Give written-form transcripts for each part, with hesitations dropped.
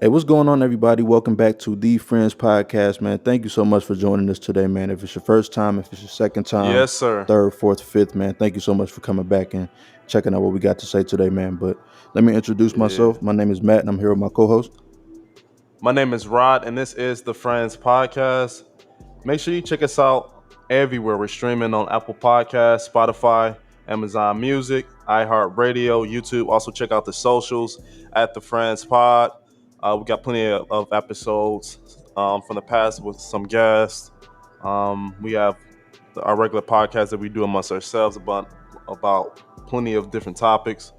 Hey, what's going on, everybody? Welcome back to the Friends Podcast, man. Thank you so much for joining us today, man. If it's your first time, if it's your second time, Yes, sir. third, fourth, fifth, man, thank you so much for coming back and checking out what we got to say today, man. But let me introduce Yeah. myself. My name is Matt, and I'm here with my co-host. My name is Rod, and this is the Friends Podcast. Make sure you check us out everywhere. We're streaming on Apple Podcasts, Spotify, Amazon Music, iHeartRadio, YouTube. Also, check out the socials at the Friends Pod. We got plenty of episodes from the past with some guests. We have our regular podcast that we do amongst ourselves about plenty of different topics.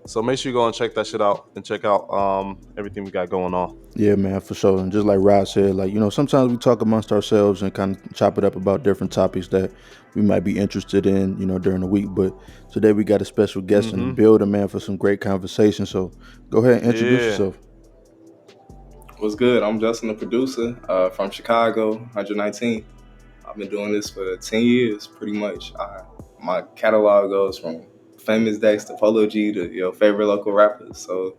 So make sure you go and check that shit out and check out everything we got going on. Yeah, man, for sure. And just like Rod said, sometimes we talk amongst ourselves and kind of chop it up about different topics that we might be interested in, during the week. But today we got a special guest in the building, man, for some great conversation. So go ahead and introduce yourself. What's good? I'm Justin, the producer from Chicago, 119th. I've been doing this for 10 years, pretty much. My catalog goes from Famous Dex to Polo G to your favorite local rappers. So,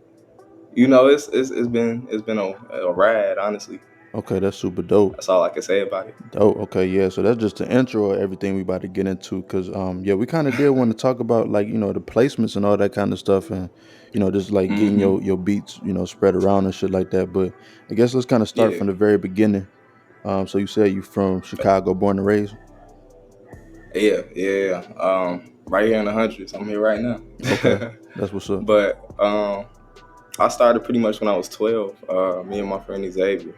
it's been a ride, honestly. Okay, that's super dope. That's all I can say about it. Dope. Okay, yeah. So that's just the intro of everything we about to get into, cause we kind of did want to talk about the placements and all that kind of stuff, and just like getting your beats spread around and shit like that. But I guess let's kind of start from the very beginning. So you said you from Chicago, born and raised. Yeah. Right here in the hundreds. I'm here right now. Okay, that's what's up. But I started pretty much when I was 12. Me and my friend Xavier.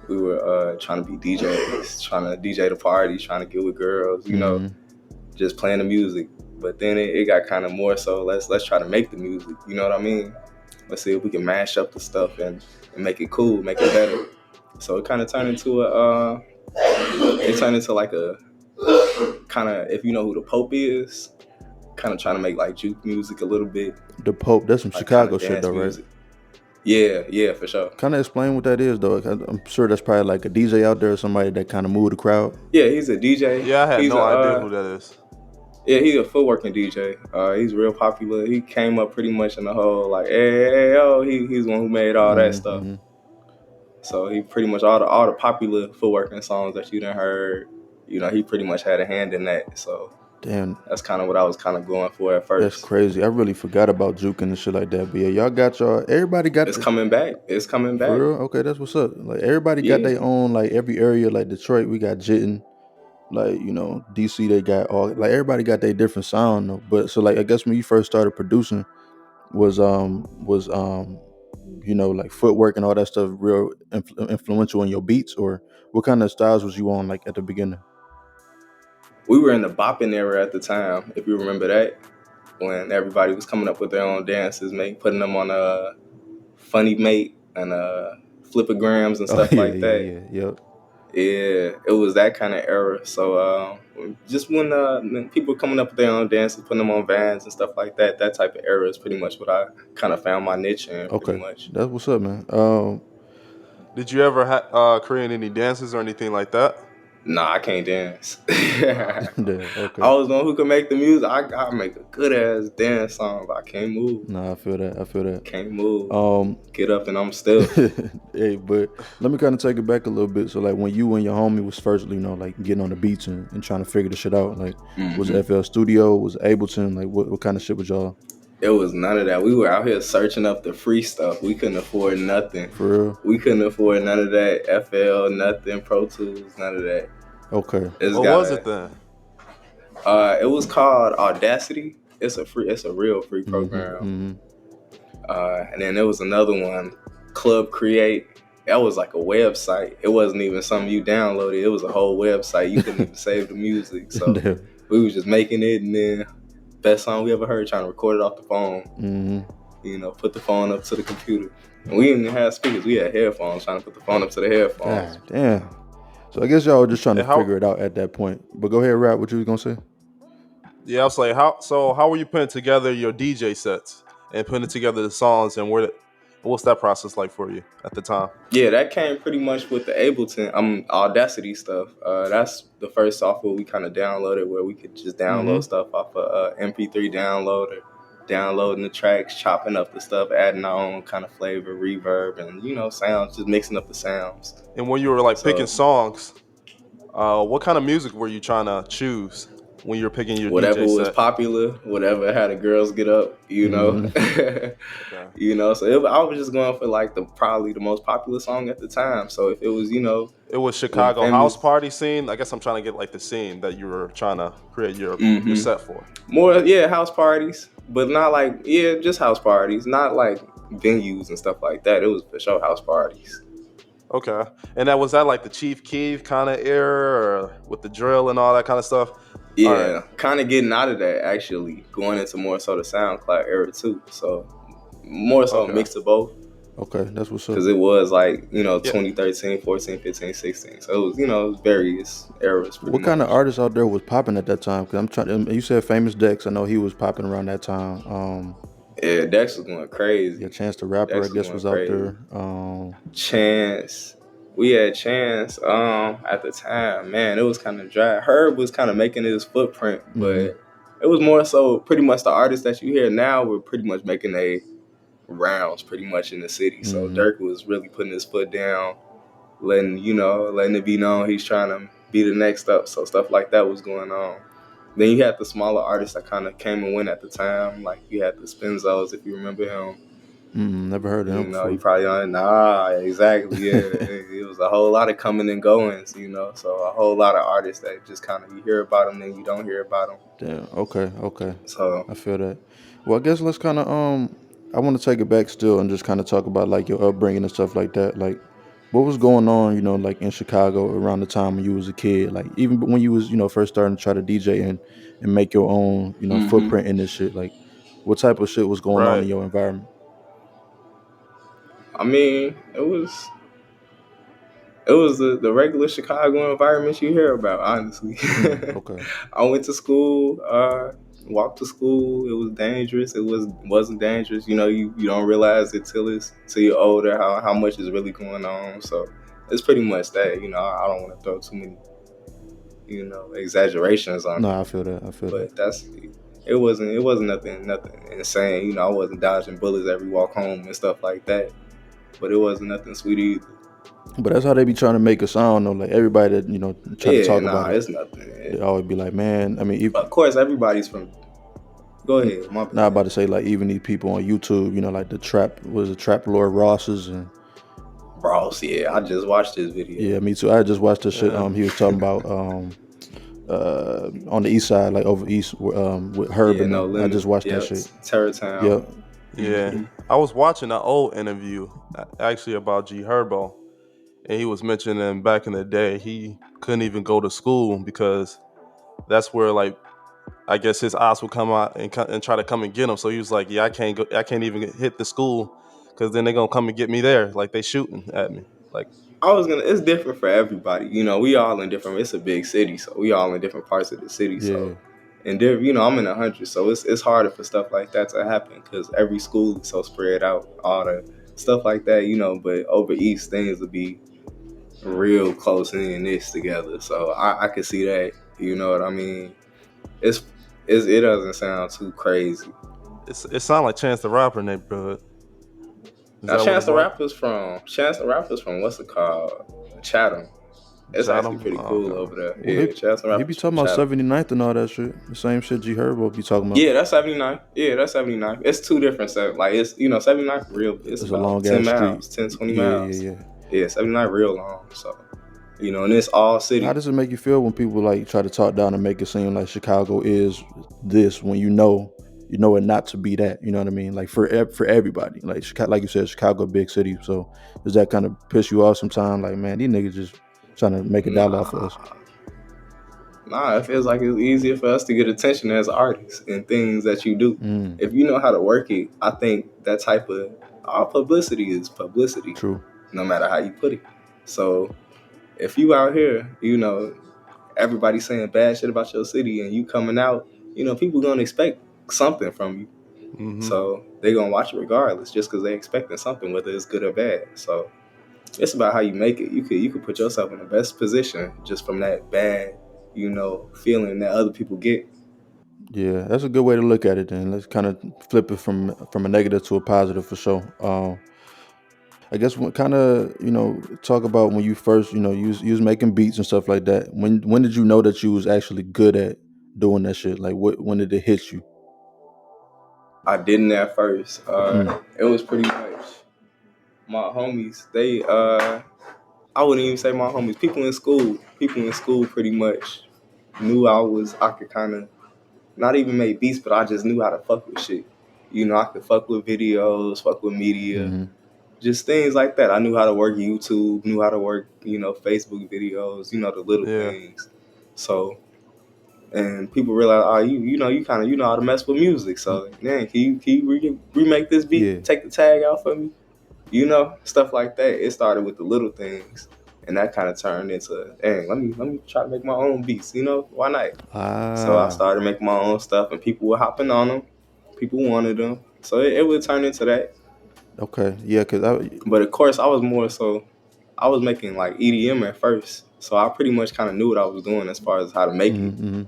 We were trying to be DJs, trying to DJ the party, trying to get with girls, just playing the music. But then it got kind of more so, let's try to make the music, you know what I mean? Let's see if we can mash up the stuff and make it cool, make it better. So it kind of turned into like a kind of, if you know who the Pope is, kind of trying to make like juke music a little bit. The Pope, that's some like Chicago shit though, music. right? Yeah, for sure. Kind of explain what that is, though. I'm sure that's probably like a DJ out there or somebody that kind of move the crowd. Yeah, he's a DJ. Yeah, I had no idea who that is. Yeah, he's a footworking DJ. He's real popular. He came up pretty much in the whole like, hey, oh, he's the one who made all that stuff. So he pretty much all the popular footworking songs that you done heard, he pretty much had a hand in that. So damn, that's kind of what I was kind of going for at first. That's crazy. I really forgot about juking and shit like that. But yeah, y'all got everybody got. It's coming back. It's coming back. For real? Okay, that's what's up. Like everybody got their own, like every area, like Detroit, we got jitting. Like, DC, they got all, like everybody got their different sound though. But so like, I guess when you first started producing was like footwork and all that stuff real influential in your beats, or what kind of styles was you on like at the beginning? We were in the bopping era at the time, if you remember that, when everybody was coming up with their own dances, putting them on a Funny Mate and flipograms and stuff like that. Yeah, it was that kind of era. So just when people were coming up with their own dances, putting them on vans and stuff like that, that type of era is pretty much what I kind of found my niche in. Pretty much. That's what's up, man. Did you ever create any dances or anything like that? Nah, I can't dance. Okay. I was the one who could make the music. I make a good ass dance song, but I can't move. Nah, I feel that. Can't move. Get up and I'm still. Hey, but let me kind of take it back a little bit. So like when you and your homie was first, like getting on the beats and trying to figure the shit out, like was it FL Studio, was it Ableton, like what kind of shit was y'all? It was none of that. We were out here searching up the free stuff. We couldn't afford nothing. For real? We couldn't afford none of that. FL, nothing. Pro Tools, none of that. Okay. What was it then? It was called Audacity. It's a real free program. And then there was another one, Club Create. That was like a website. It wasn't even something you downloaded. It was a whole website. You couldn't even save the music. So we was just making it, and then best song we ever heard, trying to record it off the phone. Put the phone up to the computer. And we didn't even have speakers. We had headphones, trying to put the phone up to the headphones. God damn. So I guess y'all were just trying to figure it out at that point. But go ahead, Rap, what you was gonna say? Yeah, I was like, how were you putting together your DJ sets and putting together the songs, and what's that process like for you at the time? Yeah, that came pretty much with the Ableton, Audacity stuff. That's the first software we kind of downloaded, where we could just download stuff off a MP3 downloader, downloading the tracks, chopping up the stuff, adding our own kind of flavor, reverb, and sounds, just mixing up the sounds. And when you were like picking So songs, what kind of music were you trying to choose when you were picking your whatever DJ was set? popular, whatever had the girls get up, Okay. So I was just going for like probably the most popular song at the time. So if it was, It was when Chicago house families, party scene. I guess I'm trying to get like the scene that you were trying to create your hmm set for. more, yeah, house parties, but not like, yeah, just house parties, not like venues and stuff like that. It was for sure house parties. Okay. And that was that like the Chief Keef kind of era or with the drill and all that kind of stuff? All right. Yeah, kind of getting out of that, actually, going into more so the SoundCloud era too. So more so a Okay. mix of both. Okay, that's what's up. Because it was like, Yeah. 2013, 14, 15, 16. So it was, it was various eras. What kind of artists out there was popping at that time? Because I'm trying. You said Famous Dex. I know he was popping around that time. Yeah, Dex was going crazy. Yeah, Chance the Rapper, Dex I guess, was out crazy. there. Chance. We had Chance at the time. Man, it was kind of dry. Herb was kind of making his footprint, but it was more so pretty much the artists that you hear now were pretty much making a rounds pretty much in the city. So Dirk was really putting his foot down, letting it be known he's trying to be the next up. So stuff like that was going on. Then you had the smaller artists that kind of came and went at the time. Like you had the Spenzos, if you remember him. Never heard of him before. You probably don't. Nah, exactly. Yeah, it was a whole lot of coming and goings. So a whole lot of artists that just kind of you hear about them, then you don't hear about them. Damn. Okay. So I feel that. Well, I guess let's kind of I want to take it back still and just kind of talk about like your upbringing and stuff like that. Like, what was going on, like in Chicago around the time when you was a kid? Like, even when you was, first starting to try to DJ and make your own, footprint in this shit. Like, what type of shit was going on in your environment? I mean, it was the regular Chicago environment you hear about, honestly. Okay. I went to school, walked to school. It was dangerous. Wasn't dangerous. You don't realize it till you're older how much is really going on. So it's pretty much that. I don't want to throw too many exaggerations on it. No, I feel that. But it wasn't nothing insane. I wasn't dodging bullets every walk home and stuff like that. But it wasn't nothing sweet either. But that's how they be trying to make a sound, though. Like everybody that try to talk about it, it's nothing. They always be like, man. I mean, of course, everybody's from. Go ahead. Now I'm about to say, like, even these people on YouTube, like the Trap Lord Rosses and Ross. Yeah, I just watched his video. Yeah, me too. I just watched the shit. He was talking about on the east side, like over east, with Herb and I just watched that shit. Terrortown. Yep. Yeah, I was watching an old interview actually about G Herbo, and he was mentioning back in the day he couldn't even go to school because that's where, like, I guess his ops would come out and try to come and get him. So he was like, yeah, I can't even hit the school because then they're gonna come and get me there, like they shooting at me. Like, it's different for everybody. We all in different. It's a big city, so we all in different parts of the city. Yeah. So. And I'm in 100, so it's harder for stuff like that to happen because every school is so spread out, all the stuff like that, But over east, things would be real close in this together. So I could see that, you know what I mean? It doesn't sound too crazy. it sounds like Chance the Rapper neighborhood. Now Chance the Rapper's from what's it called? Chatham. It's actually pretty cool over there. Well, he be talking about 79th and all that shit. The same shit G Herbo be talking about. Yeah, that's 79. It's two different sets. Like, it's 79 real. It's about a long 10 miles, 10, 20 miles. Yeah, 79 real long. So, and it's all city. How does it make you feel when people like try to talk down and make it seem like Chicago is this when you know it not to be that? You know what I mean? Like for everybody. Like you said, Chicago a big city. So does that kind of piss you off sometimes? Like, man, these niggas just trying to make a dollar off of us. Nah, it feels like it's easier for us to get attention as artists and things that you do. If you know how to work it, I think that type of all publicity is publicity. True. No matter how you put it. So if you out here, everybody saying bad shit about your city and you coming out, people gonna expect something from you. Mm-hmm. So they gonna watch it regardless, just because they expecting something, whether it's good or bad. So it's about how you make it. You could put yourself in the best position just from that bad, feeling that other people get. Yeah, that's a good way to look at it. Then let's kind of flip it from a negative to a positive for sure. I guess what kind of talk about when you first you was making beats and stuff like that. When did you know that you was actually good at doing that shit? Like when did it hit you? I didn't at first. Mm, It was pretty much my homies. They I wouldn't even say my homies. People in school. People in school pretty much knew I could kind of not even make beats, but I just knew how to fuck with shit. I could fuck with videos, fuck with media, mm-hmm. just things like that. I knew how to work YouTube, knew how to work, Facebook videos, the little Yeah. things. So, and people realize, oh, you kind of, how to mess with music. So, man, can you remake this Yeah. beat, take the tag out for me? Stuff like that. It started with the little things, and that kind of turned into, dang, let me try to make my own beats. Why not? So I Ah. started making my own stuff, and people were hopping on them. People wanted them, so it would turn into that. Okay. Yeah. Cause I. But of course, I was making like EDM at first, so I pretty much kind of knew what I was doing as far as how to make it. Mm-hmm.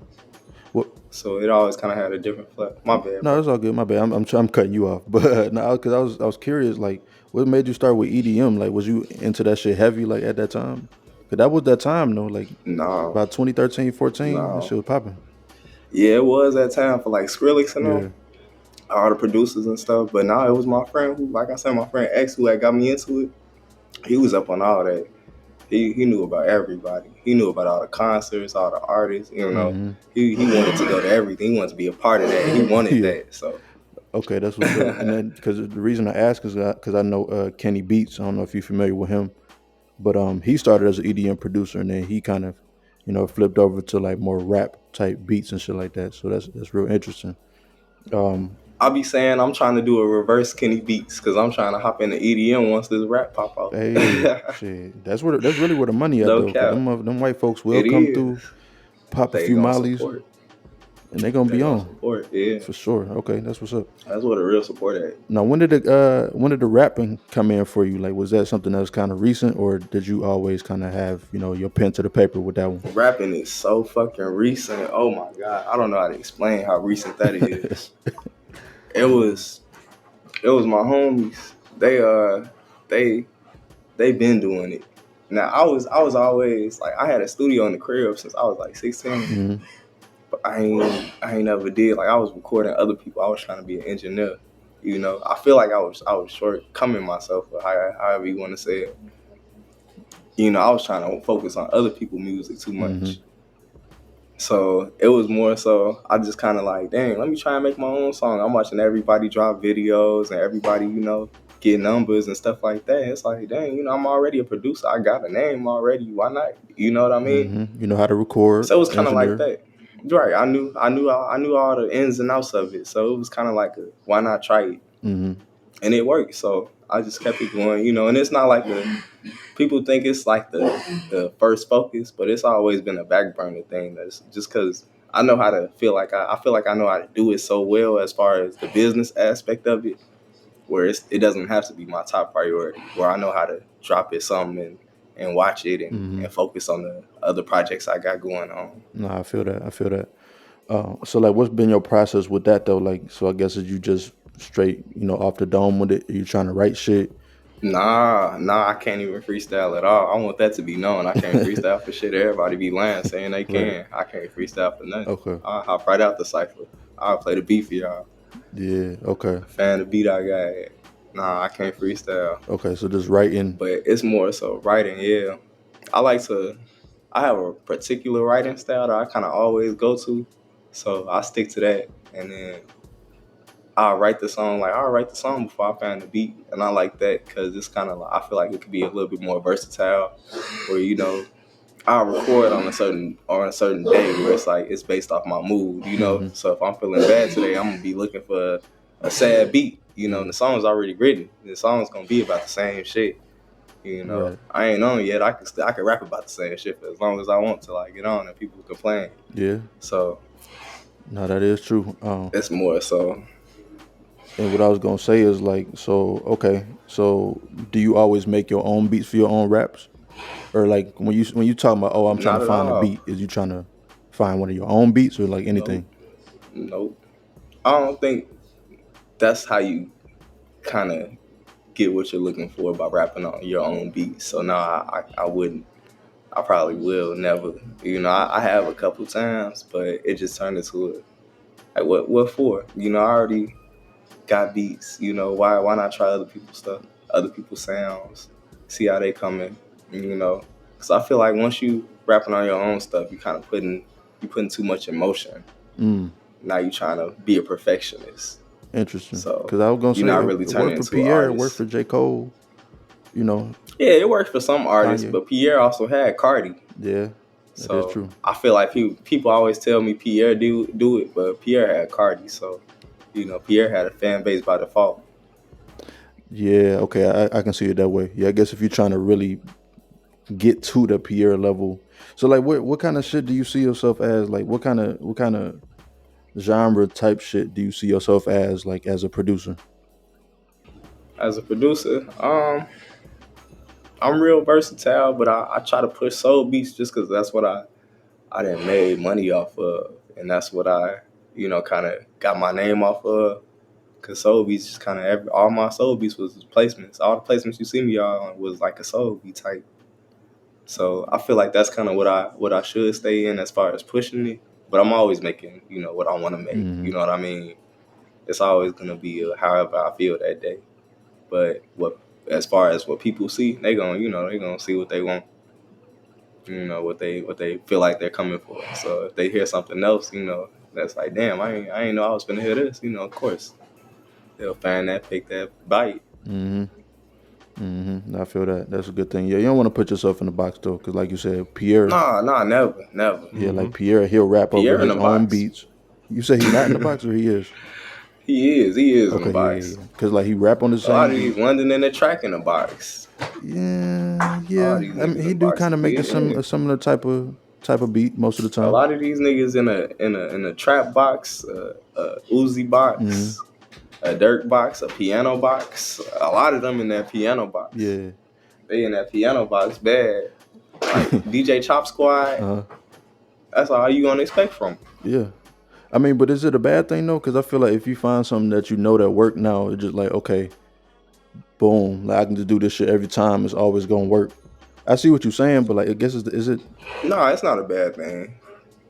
What? So it always kind of had a different flavor. My bad, No, bro. it's all good. My bad. I'm cutting you off, but no, because I was curious. Like, what made you start with EDM? Like, was you into that shit heavy like at that time? Cause that was that time though. Like No, about 2013, 14, that no. shit was popping. Yeah, it was that time for like Skrillex and Yeah. all the producers and stuff. But now it was my friend who, like I said, my friend X who had got me into it. He was up on all that. He knew about everybody. He knew about all the concerts, all the artists. Mm-hmm. He wanted to go to everything. He wanted to be a part of that. He wanted Yeah. that. So Okay, that's what's up. And then, because the reason I ask is because I know Kenny Beats. I don't know if you're familiar with him, but he started as an EDM producer, and then he kind of, flipped over to like more rap type beats and shit like that. So that's real interesting. Um, I'll be saying I'm trying to do a reverse Kenny Beats because I'm trying to hop into EDM once this rap pop out. hey, shit, that's really where the money at No though, because cap. them white folks will It come is. through, pop a They few gonna mollies, support. and they gonna They be gonna on support. Yeah. for sure. Okay, that's what's up. That's what a real support at. Now, when did the rapping come in for you? Like, was that something that was kind of recent, or did you always kind of have your pen to the paper with that one? Rapping is so fucking recent. Oh my god. I don't know how to explain how recent that is. It was my homies. They they been doing it. Now I was always like I had a studio in the crib since I was like 16. Hmm. But I ain't never did like I was recording other people. I was trying to be an engineer. I feel like I was shortcoming myself or however you want to say it. I was trying to focus on other people's music too Hmm. much. So it was more so I just kind of like, dang, let me try and make my own song. I'm watching everybody drop videos and everybody, get numbers and stuff like that. It's like, dang, I'm already a producer. I got a name already. Why not? You know what I mean? Hmm. You know how to record, So it was kind of like engineer. that. Right. I knew all the ins and outs of it. So it was kind of like why not try it? Hmm. And it worked. So I just kept it going, and it's not like people think it's like the first focus, but it's always been a back burner thing. That's just because I know how to feel like I feel like I know how to do it so well as far as the business aspect of it, where it doesn't have to be my top priority, where I know how to drop it something and watch it Hmm. and focus on the other projects I got going on. No, I feel that. I feel that. So like, what's been your process with that though? Like, so I guess is you just straight, off the dome with it? Are you trying to write shit? Nah, I can't even freestyle at all. I want that to be known. I can't freestyle for shit. Everybody be lying saying they Right. can. I can't freestyle for nothing. Okay. I'll hop right out the cipher. I'll play the beat for y'all. Yeah. Okay. Fan the beat I got. Nah, I can't freestyle. Okay. So just writing. But it's more so writing, yeah. I have a particular writing style that I kind of always go to. So I stick to that. And then I'll write the song, before I find the beat. And I like that because it's kind of like, I feel like it could be a little bit more versatile where, I'll record on a certain day where it's like it's based off my mood. Hmm. So if I'm feeling bad today, I'm gonna be looking for a sad beat. And the song's already written. The song's gonna be about the same shit. Right. I ain't on yet. I can rap about the same shit for as long as I want till I get on and people complain. Yeah. So No, that is true. it's more so. And what I was gonna say is like, so okay, so do you always make your own beats for your own raps, or like when you talking about, oh, I'm trying Not to at find a all. beat, is you trying to find one of your own beats or like Nope. anything? Nope. I don't think that's how you kind of get what you're looking for by rapping on your own beat. So no, I wouldn't. I probably will never. I have a couple times, but it just turned into like what for? I already got beats. Why not try other people's stuff, other people's sounds, see how they come in. Because I feel like once you rapping on your own stuff, you putting too much emotion. Now you trying to be a perfectionist. Interesting. So because I was gonna say not really it turning worked for into Pierre, it artist. worked for J. Cole. Yeah, it worked for some artists, Kanye. but Pierre also had Cardi. Yeah, that is true. I feel like people always tell me Pierre do it, but Pierre had Cardi, so Pierre had a fan base by default. Yeah, okay, I can see it that way. Yeah, I guess if you're trying to really get to the Pierre level, so like, what kind of shit do you see yourself as? Like, what kind of genre type shit do you see yourself as, like, as a producer? As a producer, I'm real versatile, but I try to push soul beats just because that's what I didn't made money off of, and that's what I kind of got my name off of. Cause soul beats just kind of all my soul beats was placements. All the placements you see me on was like a soul beat type. So I feel like that's kind of what I should stay in as far as pushing it. But I'm always making what I want to make. Mm-hmm. You know what I mean? It's always gonna be however I feel that day. But as far as what people see, they gonna see what they want. What they feel like they're coming for. So if they hear something else, that's like, damn, I ain't know I was gonna hear this. Of course, they'll find that, pick that, bite. I feel that. That's a good thing. Yeah, you don't want to put yourself in the box though, because like you said, Pierre. Nah, never. Yeah, like Pierre, he'll rap over his own beats. You say he's not in the box, or he is? He is okay, in the box. Because like he rap on the same. A lot of these London in the track in the box. Yeah. I mean, he do kind of make a similar type of beat most of the time. A lot of these niggas in a trap box, a Uzi box, a Dirk box, a piano box. A lot of them in that piano box. Yeah. They in that piano box bad. Like DJ Chop Squad. That's all you gonna expect from them. Yeah. I mean, but is it a bad thing though? Because I feel like if you find something that that work now, it's just like, okay, boom, like I can just do this shit every time. It's always gonna work. I see what you're saying, but like, I guess is it? No, it's not a bad thing.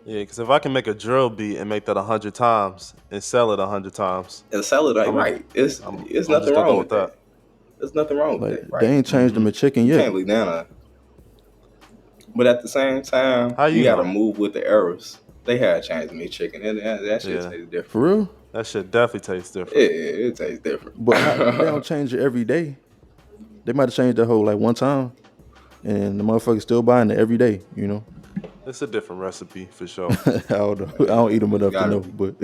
Yeah, because if I can make a drill beat and make that 100 times and sell it 100 times, and sell it right, it's nothing wrong with that. There's nothing wrong with that. Right? They ain't changed them a chicken yet. You can't leave down on it. But at the same time, you gotta move with the errors. They had changed me chicken. That shit tastes different. For real? That shit definitely tastes different. Yeah, it tastes different. But they don't change it every day. They might have changed the whole like one time, and the motherfucker's still buying it every day. It's a different recipe for sure. I don't know. I don't eat them enough to know, but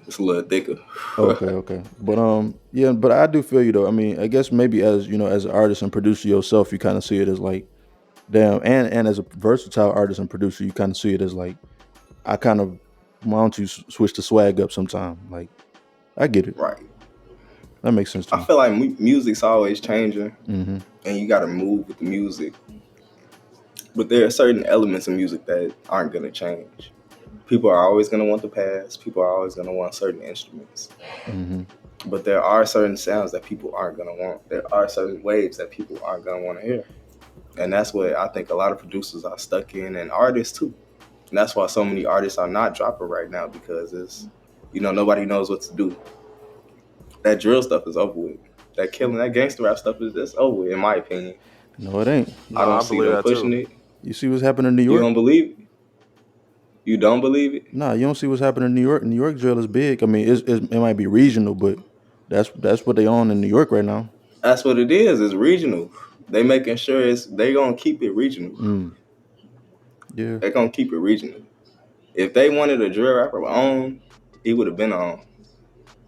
it's a little thicker. Okay. But yeah. But I do feel you though. I mean, I guess maybe as as an artist and producer yourself, you kind of see it as like, damn, and as a versatile artist and producer, you kind of see it as like, why don't you switch the swag up sometime? Like, I get it. Right. That makes sense to me. I feel like music's always changing, and you got to move with the music. But there are certain elements of music that aren't going to change. People are always going to want the past. People are always going to want certain instruments. But there are certain sounds that people aren't going to want. There are certain waves that people aren't going to want to hear. And that's what I think a lot of producers are stuck in, and artists too. And that's why so many artists are not dropping right now, because it's, nobody knows what to do. That drill stuff is over with. That gangster rap stuff is over with, in my opinion. No, it ain't. I don't see them pushing it. You see what's happening in New York? You don't believe it? You don't believe it? Nah, you don't see what's happening in New York. New York drill is big. I mean, it might be regional, but that's what they on in New York right now. That's what it is. It's regional. They making sure they gonna keep it regional. Yeah, they gonna keep it regional. If they wanted a drill rapper on, he would have been on.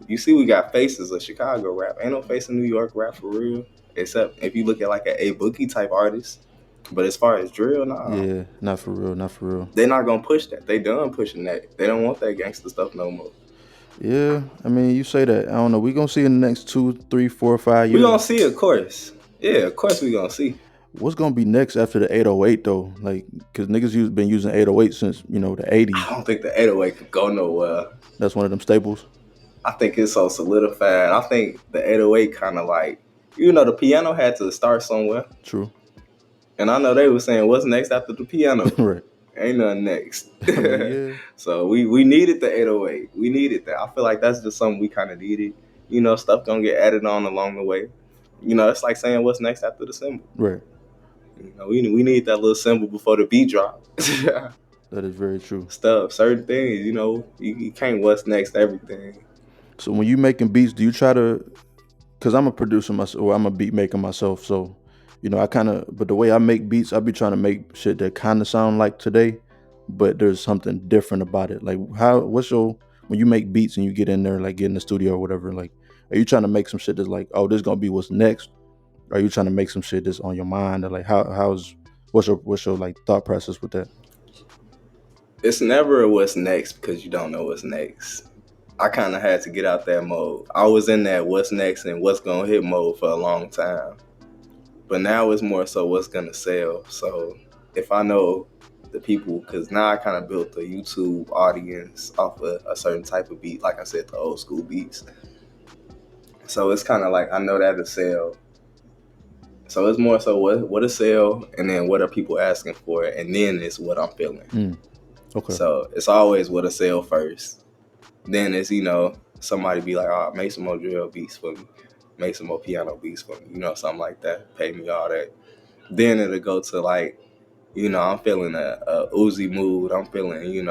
You see, we got faces of Chicago rap. Ain't no face of New York rap for real. Except if you look at like a Boogie type artist. But as far as drill, nah. Yeah, not for real. They're not gonna push that. They done pushing that. They don't want that gangster stuff no more. Yeah, I mean, you say that. I don't know. We gonna see in the next 2, 3, 4, 5 years. We gonna see, of course. Yeah, of course we gonna see. What's gonna be next after the 808 though? Like, cause niggas been using 808 since the '80s. I don't think the 808 could go nowhere. That's one of them staples. I think it's so solidified. I think the 808 kind of like, the piano had to start somewhere. True. And I know they were saying, what's next after the piano? Right. Ain't nothing next. I mean, yeah. So we needed the 808. We needed that. I feel like that's just something we kind of needed. Stuff gonna get added on along the way. It's like saying what's next after the symbol. Right. We need that little symbol before the beat drop. That is very true. Certain things, you can't what's next everything. So when you making beats, do you try to? Cause I'm a producer myself, or I'm a beat maker myself. So, but the way I make beats, I be trying to make shit that kind of sound like today, but there's something different about it. Like when you make beats and you get in there, like get in the studio or whatever, like, are you trying to make some shit that's like, oh, this is gonna be what's next? Or are you trying to make some shit that's on your mind? Or like, what's your like thought process with that? It's never what's next because you don't know what's next. I kind of had to get out that mode. I was in that what's next and what's gonna hit mode for a long time. But now it's more so what's gonna sell. So if I know the people, because now I kind of built a YouTube audience off of a certain type of beat, like I said, the old school beats. So it's kind of like I know that'll sell. So it's more so what a sell, and then what are people asking for, and then it's what I'm feeling. Okay. So it's always what a sell first. Then it's, somebody be like, oh, make some more drill beats for me. Make some more piano beats for me. Something like that. Pay me all that. Then it'll go to like, I'm feeling a Uzi mood. I'm feeling,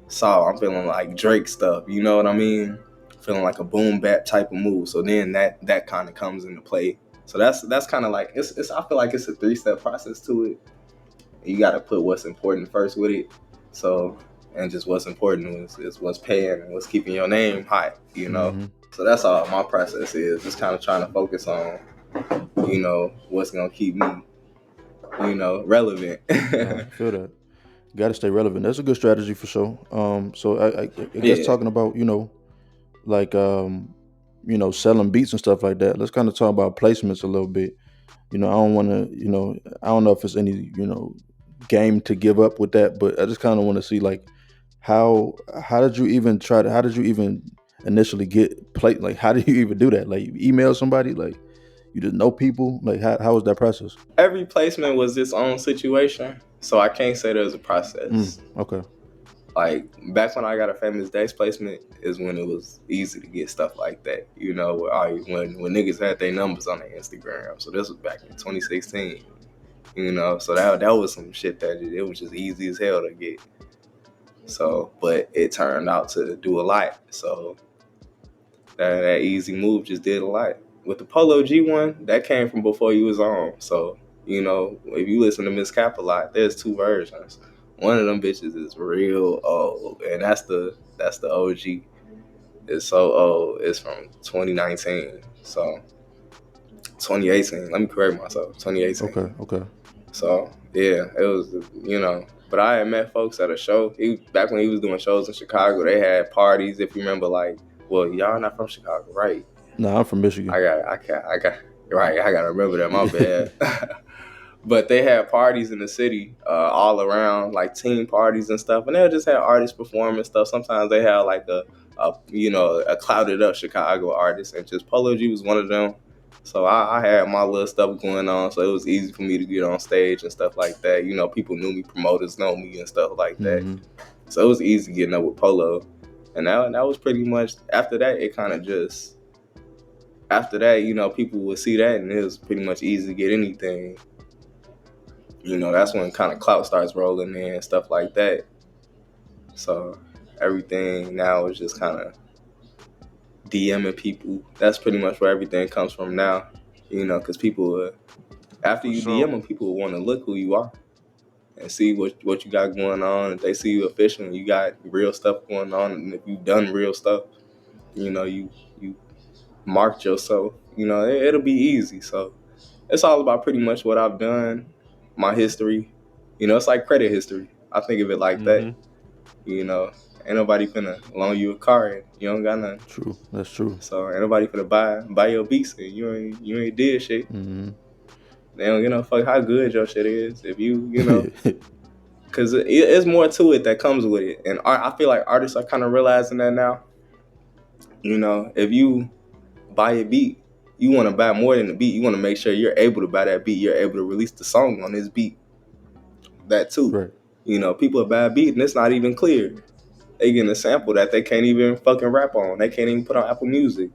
Saw. I'm feeling like Drake stuff. You know what I mean? Feeling like a boom bap type of mood. So then that kind of comes into play. So that's kind of like, it's. I feel like it's a 3-step process to it. You got to put what's important first with it. So... and just what's important is what's paying and what's keeping your name high, Mm-hmm. So that's all my process is. Just kind of trying to focus on, what's going to keep me, relevant. I feel that. Got to stay relevant. That's a good strategy for sure. So I guess talking about, like, selling beats and stuff like that. Let's kind of talk about placements a little bit. I don't want to, I don't know if it's any, game to give up with that, but I just kind of want to see like, how did you even initially get plate? Like, how did you even do that? Like, you email somebody? Like, you just know people? Like, how was that process? Every placement was its own situation, so I can't say there's a process. Okay. Like, back when I got a Famous Days placement is when it was easy to get stuff like that. When niggas had their numbers on their Instagram. So this was back in 2016. So that was some shit that it was just easy as hell to get. So, but it turned out to do a lot. So that easy move just did a lot. With the Polo G one, that came from before you was on. So, if you listen to Miss Cap a lot, there's 2 versions. One of them bitches is real old, and that's the OG. It's so old. It's from 2019. So 2018. Let me correct myself. 2018. Okay. So yeah, it was, But I had met folks at a show. Back when he was doing shows in Chicago, they had parties. If you remember, like, well, y'all not from Chicago, right? No, I'm from Michigan. I gotta remember that. My bad. But they had parties in the city, all around, like team parties and stuff, and they'll just have artists perform and stuff. Sometimes they have like a clouded up Chicago artist, and just Polo G was one of them. So I had my little stuff going on, so it was easy for me to get on stage and stuff like that. People knew me, promoters know me and stuff like that. Mm-hmm. So it was easy getting up with Polo. And that was pretty much, after that, it kind of just, people would see that and it was pretty much easy to get anything. That's when kind of clout starts rolling in and stuff like that. So everything now is just kind of DMing people. That's pretty much where everything comes from now, because people, after you DM them, people want to look who you are and see what you got going on. If they see you official and you got real stuff going on, and if you've done real stuff, you marked yourself, it'll be easy. So it's all about pretty much what I've done, my history. It's like credit history. I think of it like that. Ain't nobody finna loan you a car and you don't got nothing. True, that's true. So ain't nobody finna buy your beats and you ain't did shit. Mm-hmm. They don't give no fuck how good your shit is. If you know, because it's more to it that comes with it. And I feel like artists are kind of realizing that now. You know, if you buy a beat, you want to buy more than the beat. You want to make sure you're able to buy that beat. You're able to release the song on this beat. That too. Right. You know, people buy a beat and it's not even clear. They getting a sample that they can't even fucking rap on. They can't even put on Apple Music.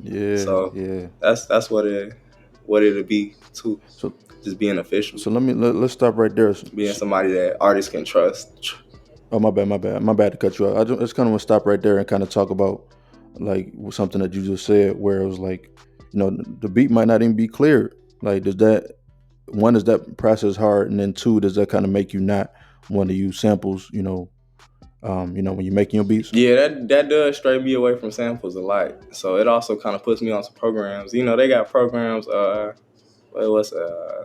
Yeah. So yeah. that's what it'll be too. So just being official. So let's stop right there. Being somebody that artists can trust. Oh, my bad to cut you off. I just kind of want to stop right there and kind of talk about like something that you just said, where it was like, you know, the beat might not even be clear. Like, does that process hard, and then two, does that kind of make you not want to use samples? You know, when you're making your beats. Yeah, that does stray me away from samples a lot. So it also kind of puts me on some programs. You know, they got programs. What's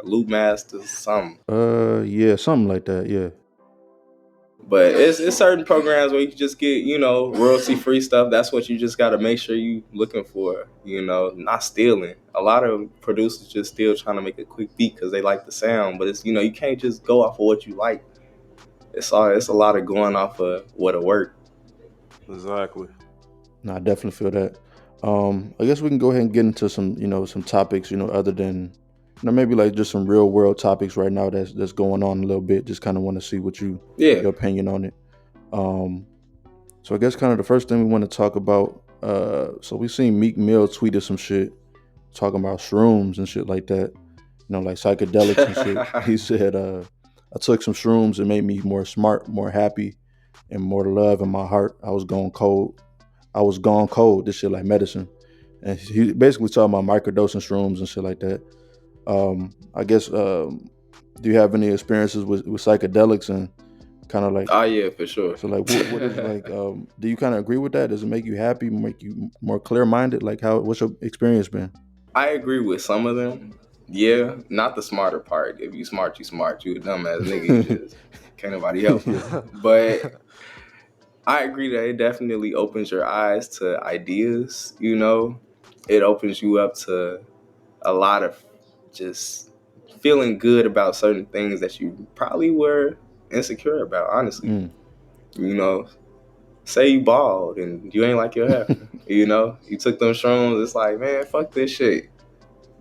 Loop Masters, something. Yeah, something like that. Yeah. But it's certain programs where you can just get, you know, royalty-free stuff. That's what you just got to make sure you looking for, you know, not stealing. A lot of producers just still trying to make a quick beat because they like the sound. But it's, you know, you can't just go off of what you like. It's a lot of going off of what'll work. Exactly. No, I definitely feel that. I guess we can go ahead and get into some topics, other than, maybe like just some real world topics right now that's going on a little bit. Just kind of want to see what your opinion on it. So I guess kind of the first thing we want to talk about. So we seen Meek Mill tweeted some shit talking about shrooms and shit like that. Like psychedelics and shit. He said, I took some shrooms and made me more smart, more happy, and more love in my heart. I was gone cold. This shit like medicine. And he basically talking about microdosing shrooms and shit like that. I guess, do you have any experiences with psychedelics and kind of like? Oh yeah, for sure. So like, what is like? Do you kind of agree with that? Does it make you happy? Make you more clear-minded? Like, what's your experience been? I agree with some of them. Yeah, not the smarter part. If you smart, you smart. You a dumbass nigga. You just can't nobody help you. But I agree that it definitely opens your eyes to ideas. It opens you up to a lot of just feeling good about certain things that you probably were insecure about, honestly. Say you bald and you ain't like your hair. You took them shrooms, it's like, man, fuck this shit.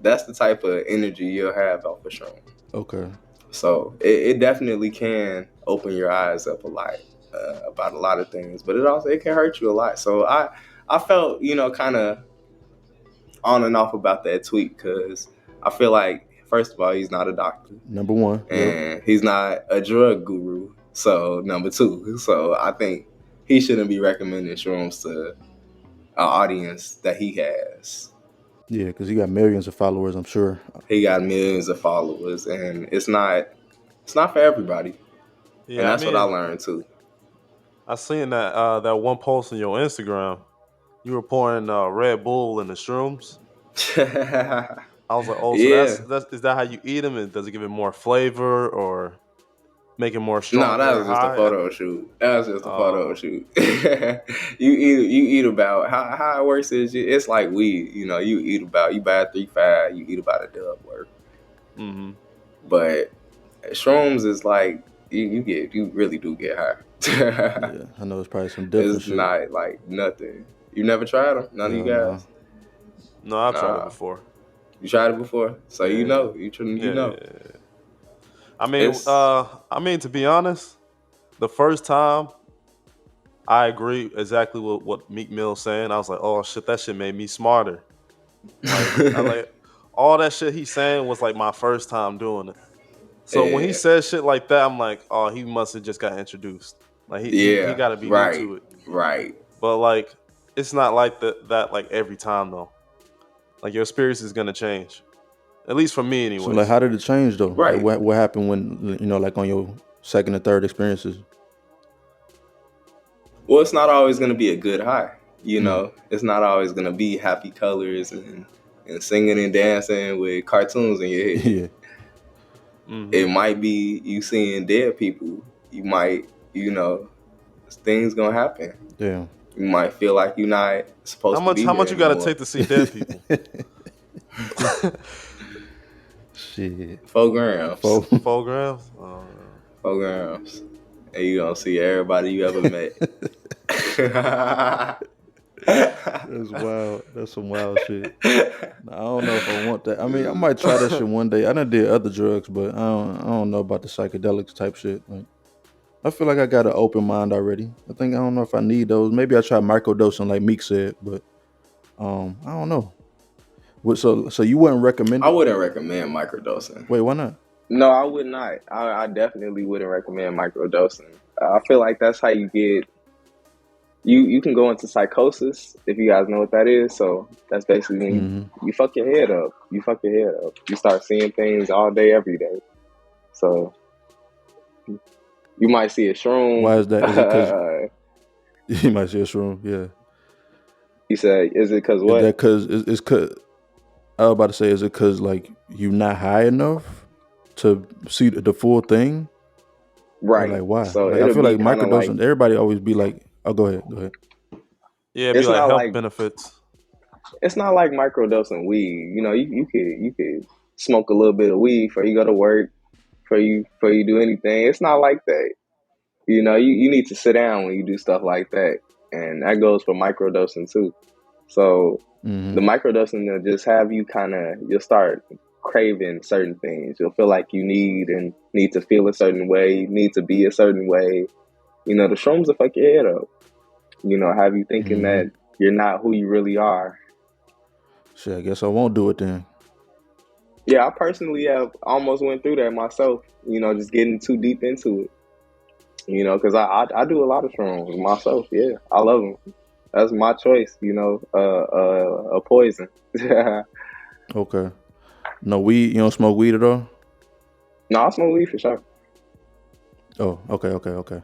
That's the type of energy you'll have off a shroom. Okay. So it definitely can open your eyes up a lot about a lot of things, but it can hurt you a lot. So I felt, kind of on and off about that tweet because I feel like, first of all, he's not a doctor. Number one. And he's not a drug guru. So number two. So I think he shouldn't be recommending shrooms to an audience that he has. Yeah, because he got millions of followers, I'm sure. He got millions of followers, and it's not for everybody. Yeah, and that's what I learned too. I seen that one post on your Instagram. You were pouring Red Bull in the shrooms. I was like, oh, so yeah. is that how you eat them? And does it give it more flavor or make it more strong? No, that was just a photo shoot. You eat about how it works is it's like weed. You buy 3-5, you eat about a dub worth. Mm-hmm. But shrooms is like you really do get high. Yeah, I know it's probably some different. It's not like nothing. You never tried them? None of you guys? No, I've tried it before. You tried it before, so you know. Yeah. I mean, to be honest, the first time I agree exactly with what Meek Mill's saying. I was like, oh shit, that shit made me smarter. Like all that shit he's saying was like my first time doing it. So when he says shit like that, I'm like, oh, he must have just got introduced. Like he got to be new to it. Right. But like, it's not like that like every time though. Like your experience is gonna change, at least for me anyway. So like, how did it change though? Right. Like, what happened when like on your second or third experiences? Well, it's not always gonna be a good high. It's not always gonna be happy colors and singing and dancing with cartoons in your head. Yeah. Mm-hmm. It might be you seeing dead people. You might, things gonna happen. Yeah. You might feel like you're not supposed to be How much you got to anymore. take to see dead people? Shit. 4 grams. 4 grams. 4 grams. And you gonna see everybody you ever met. That's wild. That's some wild shit. I don't know if I want that. I mean, I might try that shit one day. I done did other drugs, but I don't know about the psychedelics type shit. Like, I feel like I got an open mind already. I don't know if I need those. Maybe I try microdosing like Meek said, but I don't know. So you wouldn't recommend I it? wouldn't recommend microdosing. Wait, why not? No, I would not. I definitely wouldn't recommend microdosing. I feel like that's how you get you can go into psychosis, if you guys know what that is. So that's basically when you fuck your head up. You fuck your head up. You start seeing things all day, every day. So you might see a shroom. Why is that? Is it because you might see a shroom? Yeah. You said, is it because what? Is that because it's because I was about to say, is it because like you not high enough to see the full thing? Right. Or like why? So like, I feel like microdosing. Like, everybody always be like, "Oh, go ahead." Yeah, it'd be like health benefits. It's not like microdosing weed. You know, you could smoke a little bit of weed before you go to work, before you do anything. It's not like that. You know, you need to sit down when you do stuff like that, and that goes for microdosing too. So the microdosing will just have you you'll start craving certain things. You'll feel like you need to feel a certain way, need to be a certain way. You know, the shrooms will fuck your head up. You know, have you thinking that you're not who you really are. Shit, I guess I won't do it then. Yeah, I personally have almost went through that myself. You know, just getting too deep into it. You know, because I do a lot of shrooms myself. Yeah, I love them. That's my choice. You know, a poison. Okay. No weed. You don't smoke weed at all? No, I smoke weed for sure. Oh, okay.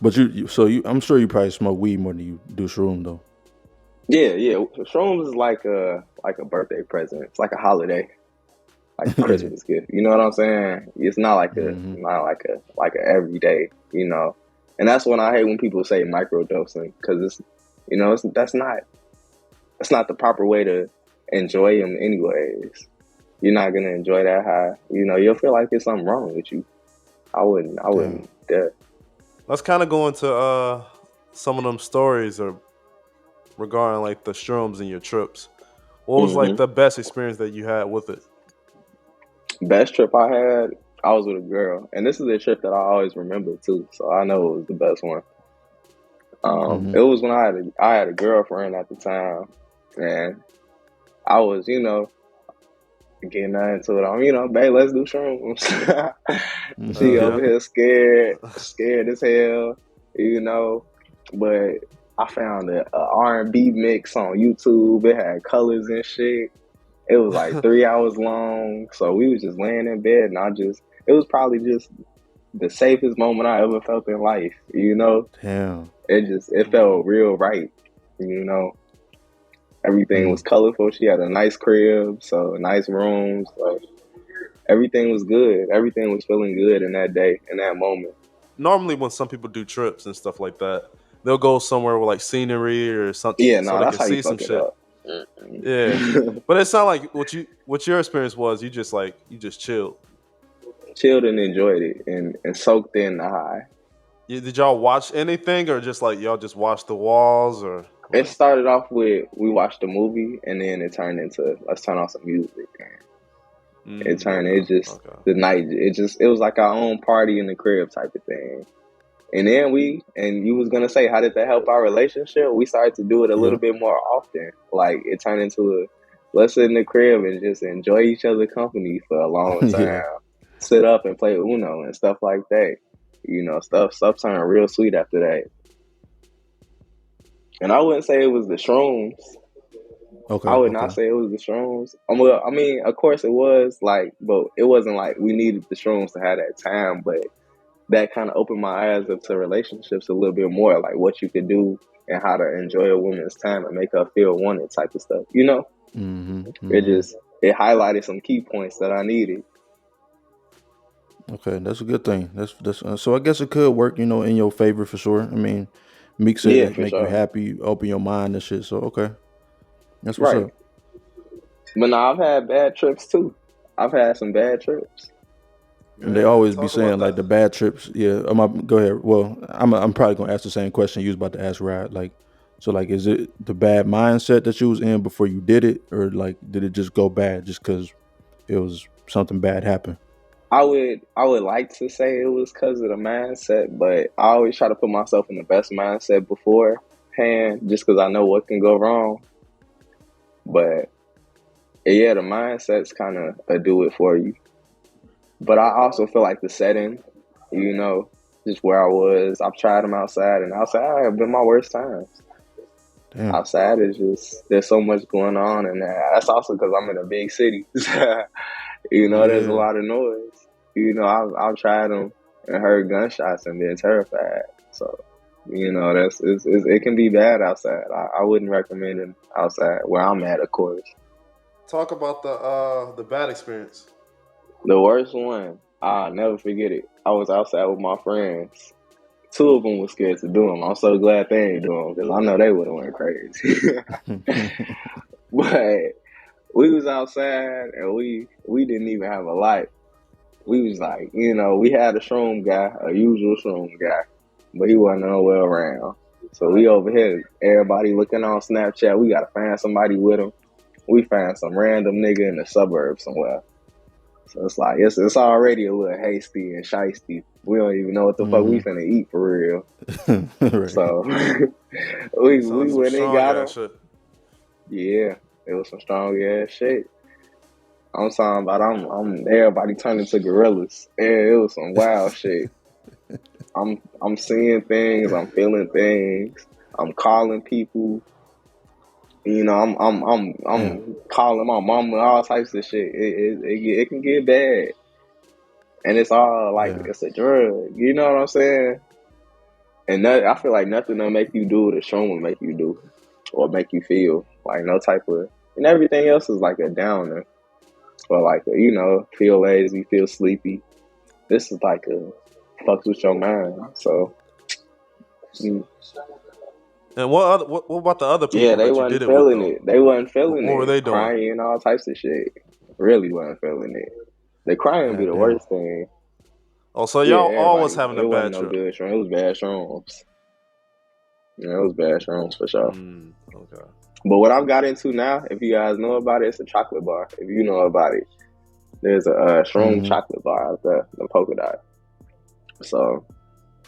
But I'm sure you probably smoke weed more than you do shroom though. Yeah. Shrooms is like a birthday present. It's like a holiday, like a Christmas gift. You know what I'm saying? It's not like a everyday. You know, and that's when I hate when people say microdosing, because it's, you know, that's not the proper way to enjoy them. Anyways, you're not gonna enjoy that high. You know, you'll feel like there's something wrong with you. I wouldn't dare. Let's kind of go into some of them stories or regarding like the shrooms and your trips. What was like the best experience that you had with it? Best trip I had, I was with a girl, and this is a trip that I always remember too. So I know it was the best one. It was when I had a girlfriend at the time, and I was, you know, getting into it. You know, babe, let's do shrooms. She over here scared as hell, you know. But I found a R&B mix on YouTube. It had colors and shit. It was like 3 hours long. So we was just laying in bed, and it was probably just the safest moment I ever felt in life, you know. Damn. It felt real right, you know. Everything was colorful. She had a nice crib, so nice rooms. Like, everything was good. Everything was feeling good in that day, in that moment. Normally, when some people do trips and stuff like that, they'll go somewhere with like scenery or something. Yeah, no, so they that's can how see you some fuck it shit. up. Yeah, but it sounded like what your experience was. You just chilled, and enjoyed it, and soaked in the high. Did y'all watch anything, or just like y'all just watched the walls, or? It started off with, we watched a movie, and then it turned into, let's turn on some music. And the night, it was like our own party in the crib type of thing. And then you was going to say, how did that help our relationship? We started to do it a little bit more often. Like, it turned into let's sit in the crib and just enjoy each other's company for a long time. Sit up and play Uno and stuff like that. You know, stuff turned real sweet after that. And I wouldn't say it was the shrooms. Okay. I would not say it was the shrooms. Well, I mean, of course it was, like, but it wasn't like we needed the shrooms to have that time. But that kind of opened my eyes up to relationships a little bit more, like what you could do and how to enjoy a woman's time and make her feel wanted type of stuff. You know, it highlighted some key points that I needed. Okay, that's a good thing. That's so I guess it could work, you know, in your favor for sure. I mean, mix it, make you happy, open your mind and shit. So okay, that's what's up. But now I've had bad trips too. I've had some bad trips. And they always be Talk about saying like the that. bad trips. Yeah, go ahead. Well, I'm probably gonna ask the same question you was about to ask, Rod. Like, so like, is it the bad mindset that you was in before you did it, or like did it just go bad just because it was something bad happened? I would like to say it was because of the mindset, but I always try to put myself in the best mindset beforehand, just because I know what can go wrong. But yeah, the mindset's kind of a do it for you. But I also feel like the setting, you know, just where I was. I've tried them outside, and outside have been my worst times. Damn. Outside is just, there's so much going on, and that's also because I'm in a big city. You know, there's a lot of noise. You know, I've tried them and heard gunshots and been terrified. So, you know, it can be bad outside. I wouldn't recommend it outside where I'm at, of course. Talk about the bad experience. The worst one, I'll never forget it. I was outside with my friends. 2 of them were scared to do them. I'm so glad they ain't doing them because I know they would have went crazy. But we was outside and we didn't even have a light. We was like, you know, we had a shroom guy, a usual shroom guy, but he wasn't nowhere around. So we over here, everybody looking on Snapchat. We gotta find somebody with him. We found some random nigga in the suburbs somewhere. So it's like it's already a little hasty and shiesty. We don't even know what the fuck we finna eat for real. Right. So we went and got him. Shit. Yeah, it was some strong ass shit. I'm talking about I'm everybody turned into gorillas. And it was some wild shit. I'm seeing things, I'm feeling things, I'm calling people. You know, I'm calling my mama, all types of shit. It can get bad, and it's all like it's a drug. You know what I'm saying? And I feel like nothing will make you do what a shroom will make you do, or make you feel like no type of. And everything else is like a downer, or like a, you know, feel lazy, feel sleepy. This is like a fucks with your mind. So. And what about the other people? Yeah, they that wasn't you did feeling it with, it. They wasn't feeling it. What were they doing? Crying, all types of shit. Really wasn't feeling it. The crying be the worst thing. Oh, so y'all always having a it bad wasn't no trip. good shrooms. It was bad shrooms. Yeah, it was bad shrooms for sure. Okay. But what I've got into now, if you guys know about it, it's a chocolate bar. If you know about it, there's a shroom chocolate bar out there, the polka dot. So,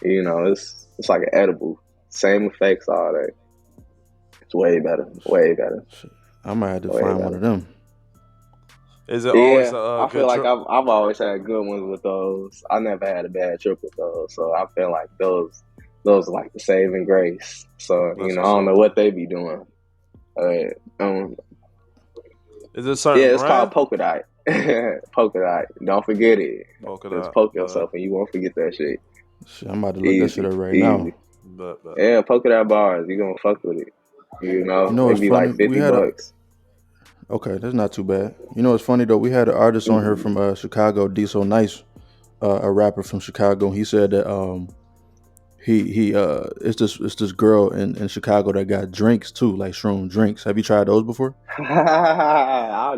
you know, it's like an edible. Same effects, all that. It's way better. Way better. I might have to find one of them. Is it always a I good feel like trip? I've always had good ones with those. I never had a bad trip with those, so I feel like those are like the saving grace. So you know, I don't know what they be doing. Is it certain it's brand? called polka dot. Polka dot. Don't forget it. Just poke yourself, and you won't forget that shit. Shit, I'm about to look that shit up right now. But. Yeah, polka dot bars. You gonna fuck with it. You know it'd be funny? like $50. Okay, that's not too bad. You know, it's funny though. We had an artist on here from Chicago, D So Nice, a rapper from Chicago. He said that it's this girl in Chicago that got drinks too, like shroom drinks. Have you tried those before? I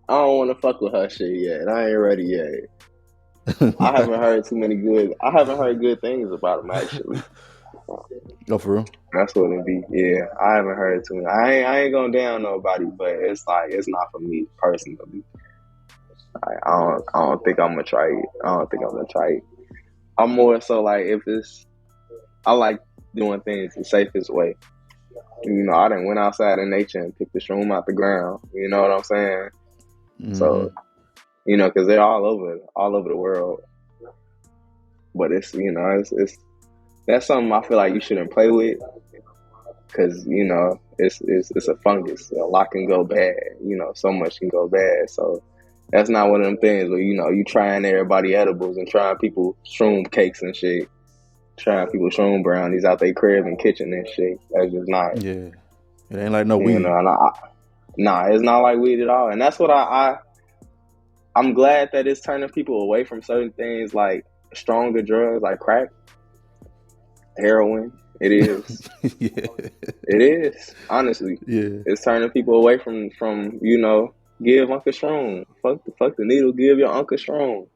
don't want to fuck with her shit yet. I ain't ready yet. I haven't heard good things about them actually. Oh, for real? That's what it be. Yeah, I haven't heard too many. I ain't gonna down nobody, but it's like it's not for me personally. I don't think I'm gonna try it. I'm more so like I like doing things the safest way. You know, I done went outside in nature and picked the shroom out the ground. You know what I'm saying? Mm-hmm. So, you know, because they're all over the world. But it's, you know, it's that's something I feel like you shouldn't play with, because you know it's a fungus. A lot can go bad. You know, so much can go bad. So that's not one of them things where, you know, you trying everybody edibles and trying people shroom cakes and shit. Trying people shroom brownies out their crib and kitchen and shit. That's just not. Yeah, it ain't like no weed. You know, nah, it's not like weed at all. And that's what I'm glad that it's turning people away from certain things like stronger drugs like crack, heroin. It is. Yeah. It is, honestly. Yeah. It's turning people away from, you know, Give Uncle Shroom. Fuck the needle. Give your Uncle Shroom.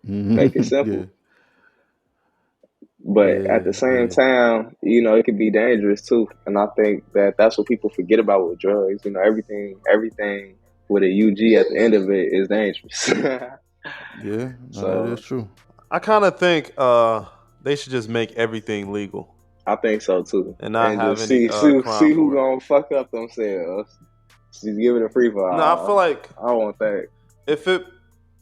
Make it Yeah, simple. But at the yeah, same yeah, time, you know, it can be dangerous too. And I think that that's what people forget about with drugs. You know, everything with a UG at the end of it is dangerous. yeah. No, that is So true. I kind of think they should just make everything legal I think so too. and not And have just any crime see who for it. gonna fuck up themselves. Just give it a free for No, I feel all. like I want that. if it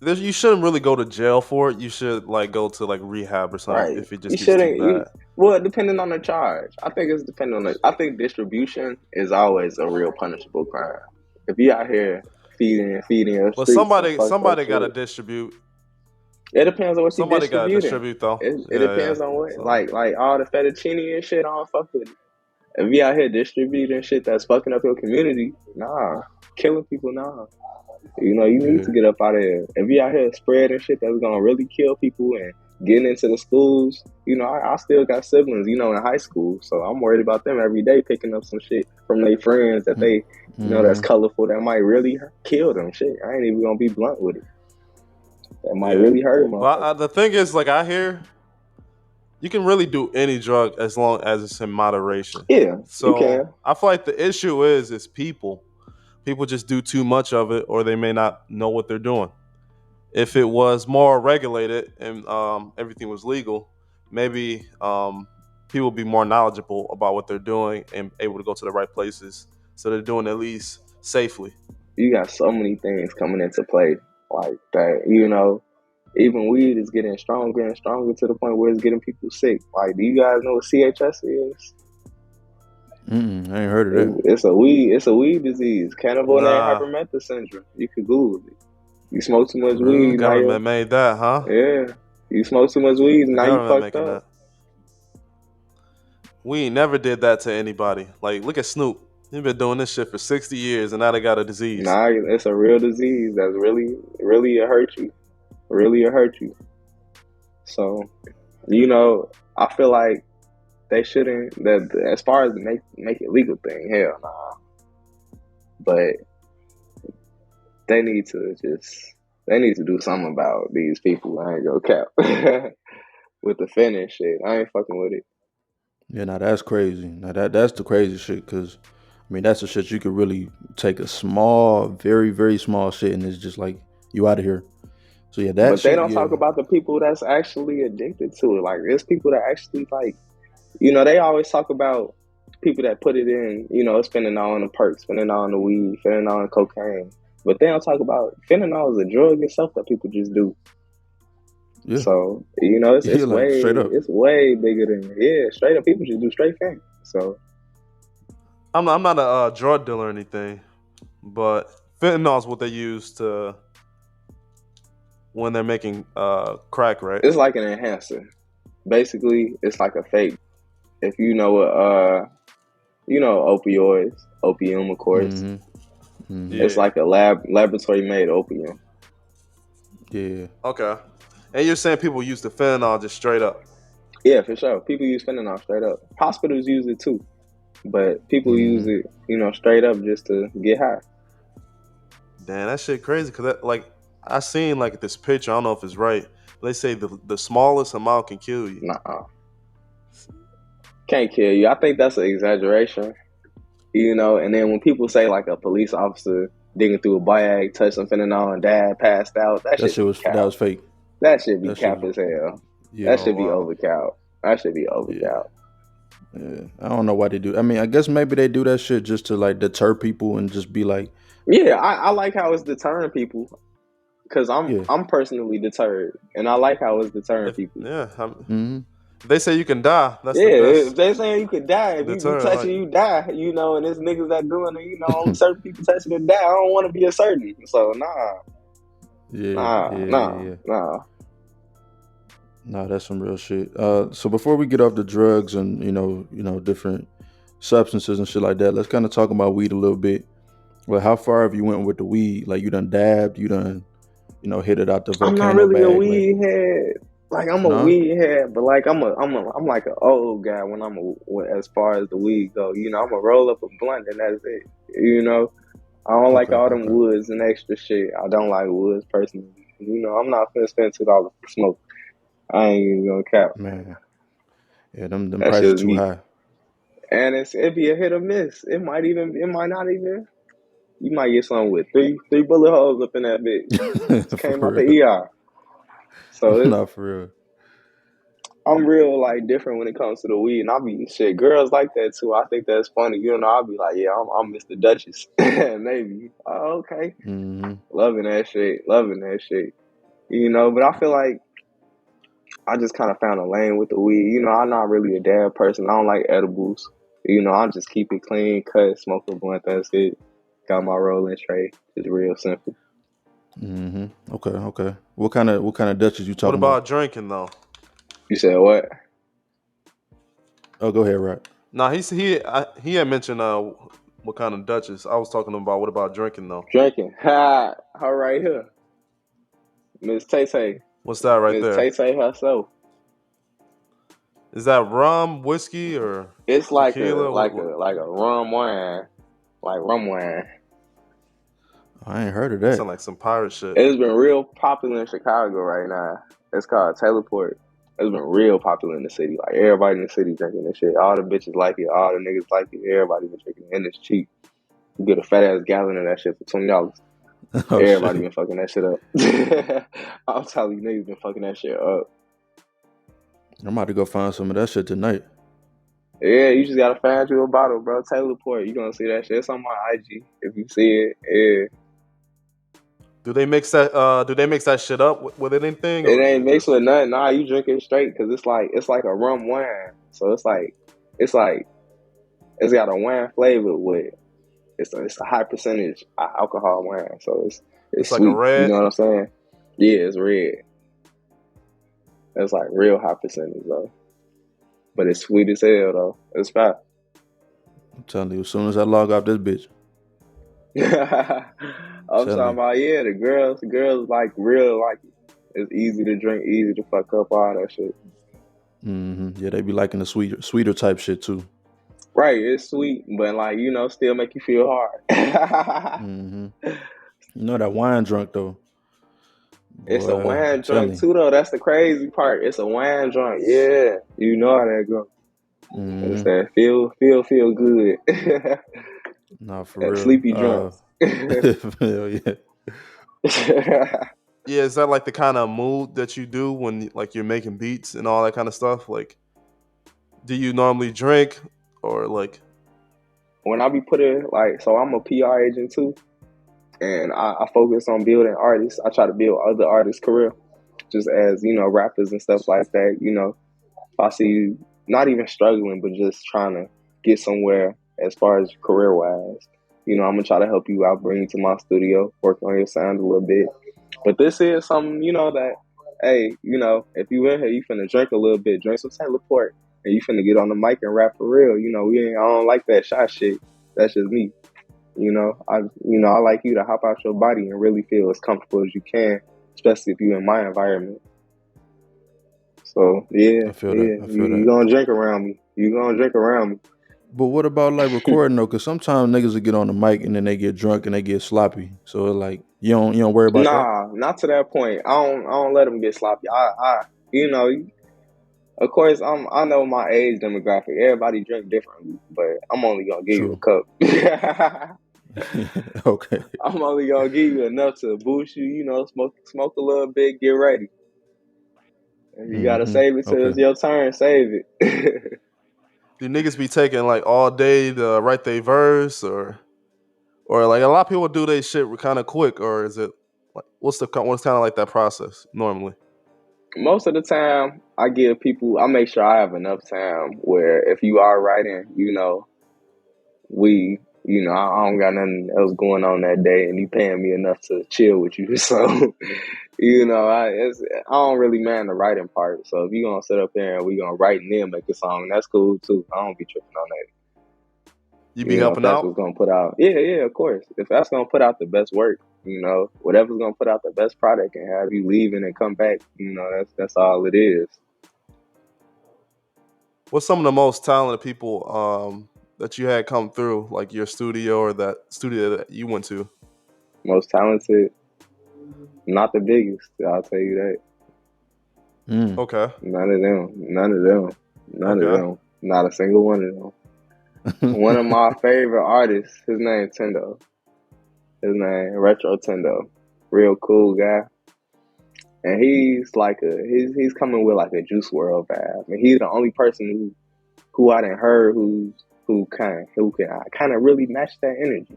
you shouldn't really go to jail for it. You should like go to like rehab or something Right. if it You just gets too shouldn't bad. well, depending on the charge. I think it's depending on I think distribution is always a real punishable crime. If you out here feeding your But streets some fucked up somebody got to shit. distribute. It depends on what you Somebody got to distributing. distribute though. It Yeah, yeah. depends on what So like all the fettuccine and shit. I don't fuck with it. If you out here distributing shit that's fucking up your community, nah. Killing people, nah. You know, you need Yeah, to get up out of here. If you out here spreading shit that's gonna really kill people and getting into the schools, you know, I still got siblings, you know, in high school. So I'm worried about them every day picking up some shit from their friends that they, you know, that's mm-hmm. colorful that might really kill them. Shit, I ain't even gonna be blunt with it. That might yeah. really hurt a But motherfucker. the thing is, like I hear, you can really do any drug as long as it's in moderation. Yeah, you So can. I feel like the issue is people. People just do too much of it, or they may not know what they're doing. If it was more regulated and everything was legal, maybe people would be more knowledgeable about what they're doing and able to go to the right places. So they're doing at least safely. You got so many things coming into play like that. You know, even weed is getting stronger and stronger to the point where it's getting people sick. Like, do you guys know what CHS is? I ain't heard of that. It's a weed disease. Cannabinoid Nah, hypermethylation syndrome. You could Google it. You smoke too much Really? weed, now government made that, huh? yeah. You smoke too much weed, The now you government fucked making up. that. We ain't never did that to anybody. Like, look at Snoop. He been doing this shit for 60 years and now they got a disease. Nah, it's a real disease that's really a hurt you. Really a hurt you. So, you know, I feel like they shouldn't. That as far as the make it legal thing, hell nah. But they need to do something about these people. I ain't gonna cap with the finish shit. I ain't fucking with it. Yeah, now that's crazy. Now that's the crazy shit. Cause I mean, that's the shit you could really take a small, very very small shit, and it's just like you out of here. So yeah, that But they shit. don't Yeah. talk about the people that's actually addicted to it. Like there's people that actually like, you know, they always talk about people that put it in, you know, spending all on the perks, spending all on the weed, spending all on cocaine. But they don't talk about fentanyl is a drug itself that people just do. Yeah. So, you know, Yeah, like straight up. it's way bigger than straight up people just do straight fent. So I'm not a drug dealer or anything, but fentanyl is what they use to when they're making crack, right? it's like an enhancer. Basically, it's like a fake. If you know what you know opioids, opium of course. Mm-hmm. Yeah. It's like a laboratory made opium. Yeah. Okay. And you're saying people use the fentanyl just straight up? Yeah, for sure. People use fentanyl straight up. Hospitals use it too. But people use it, you know, straight up just to get high. Damn, that shit crazy. Cause like I seen like this picture. I don't know if it's right. But they say the smallest amount can kill you. Nuh-uh. Can't kill you. I think that's an exaggeration. You know, and then when people say like a police officer digging through a bag, touched some fentanyl and died, passed out, that shit That was fake. That should be That cap shit. as hell. Yeah. That should be wow. overcow. That should be overcow. Yeah. I don't know why they do. I mean, I guess maybe they do that shit just to like deter people and just be like, Yeah, I like how it's deterring people because I'm personally deterred, and I like how it's deterring people. Yeah. mm-hmm. If they say you can die, that's the If best. they saying you could die, if you Deterrent, touching, you die. You know, and there's niggas that doing it. You know, only certain people touching and die. I don't want to be a certain. So Yeah. Nah, that's some real shit. So before we get off the drugs and you know different substances and shit like that, let's kind of talk about weed a little bit. Well, how far have you went with the weed? Like you done dabbed, you done, hit it out the I'm not volcano really a bag. weed head. Like I'm a No? weed head, but like I'm like an old guy when as far as the weed go. You know, I'm a roll up a blunt and that's it. You know, I don't like Okay, all them okay. woods and extra shit. I don't like woods personally. You know, I'm not finna spend $2 for smoke. I ain't even gonna cap. Man, yeah, them That's prices just too me. high. And it be a hit or miss. It might not even. You might get something with three bullet holes up in that bitch. Just For came out the real. ER. So Not for real. I'm real like different when it comes to the weed, and I be shit. Girls like that too. I think that's funny. You know, I'll be like, yeah, I'm Mr. Duchess, maybe. Oh, okay, Mm-hmm. loving that shit, loving that shit. You know, but I feel like I just kind of found a lane with the weed. You know, I'm not really a dab person. I don't like edibles. You know, I just keep it clean, cut, smoke a blunt. That's it. Got my rolling tray. It's real simple. Mm-hmm. Okay, okay. What kind of Dutchess you What talking about? about drinking though? You said what? Oh, go ahead, right. Nah, he had mentioned what kind of Duchess. I was talking about what about drinking though? Drinking. Ha! Her right here, Miss Tay Tay. What's that right Miss there? Tay Tay herself. Is that rum, whiskey, or It's like a tequila? rum wine, like rum wine. I ain't heard of That that. sound like some pirate shit. It's been real popular in Chicago right now. It's called Teleport. It's been real popular in the city. Like everybody in the city drinking this shit. All the bitches like it. All the niggas like it. Everybody been drinking it, and it's cheap. You get a fat ass gallon of that shit for $20. Oh Everybody shit. been fucking that shit up. I'm telling you, niggas been fucking that shit up. I'm about to go find some of that shit tonight. Yeah, you just gotta find you a bottle, bro. Teleport. You gonna see that shit. It's on my IG. If you see it, yeah. Do they mix that? Do they mix that shit up with anything, It or is ain't it mixed just with nothing. Nah, you drink it straight because it's like a rum wine. So it's like it's got a wine flavor with it. It's a high percentage alcohol wine. So it's it's like a sweet. You red? know what I'm saying? Yeah, it's red. It's like real high percentage though. But it's sweet as hell though. It's fat. I'm telling you, as soon as I log off this bitch, I'm telling talking you. about yeah, the girls like real like it. It's easy to drink, easy to fuck up, all that shit. Mm-hmm. Yeah, they be liking the sweeter type shit too. Right, it's sweet, but like still make you feel hard. Mm-hmm. You know that wine drunk though, It's a boy. I'm wine telling drunk you. too, though. That's the crazy part. It's a wine drunk. Yeah, you know how that go. It's Mm-hmm. that feel good. Nah, for And real. sleepy drunk. Hell yeah. Yeah, is that like the kind of mood that you do when like you're making beats and all that kind of stuff? Like, do you normally drink or like? When I be putting so I'm a PR agent too, and I focus on building artists. I try to build other artists' career, just as rappers and stuff like that. If I see you not even struggling, but just trying to get somewhere as far as career wise, I'm gonna try to help you out, bring you to my studio, work on your sound a little bit. But this is something, that, hey, if you in here, you finna drink a little bit, drink some Teleport, and you finna get on the mic and rap for real. I don't like that shot shit. That's just me. I like you to hop out your body and really feel as comfortable as you can, especially if you in my environment. So yeah, I feel that. yeah, I feel you that. gonna drink around me. You gonna drink around me. But what about like recording though? Cause sometimes niggas will get on the mic and then they get drunk and they get sloppy. So it's like you don't worry about that. Nah, not to that point. I don't let them get sloppy. You know, of course, I know my age demographic. Everybody drink differently, but I'm only gonna give you a True. cup. Okay. I'm only gonna give you enough to boost you. Smoke a little bit, get ready. If you gotta Mm-hmm. save it till it's Okay. your turn, save it. Do niggas be taking like all day to write their verse, or like a lot of people do their shit kind of quick, or is it like what's kind of like that process normally? Most of the time, I make sure I have enough time where if you are writing, I don't got nothing else going on that day, and you paying me enough to chill with you. So, I don't really mind the writing part. So if you gonna sit up there and we gonna write and then make a song, that's cool too. I don't be tripping on that. You be If helping that's out? what's gonna put out, yeah, of course. If that's gonna put out the best work, whatever's gonna put out the best product and have you leaving and come back, that's all it is. What's some of the most talented people that you had come through, like your studio or that studio that you went to? Most talented, not the biggest. I'll tell you that. Mm. Okay. None of them. None of them. None of Okay. them. Not a single one of them. One of my favorite artists, his name Tendo. His name Retro Tendo. Real cool guy. And he's like he's coming with like a Juice World vibe. And he's the only person who I done heard who can kind of really match that energy.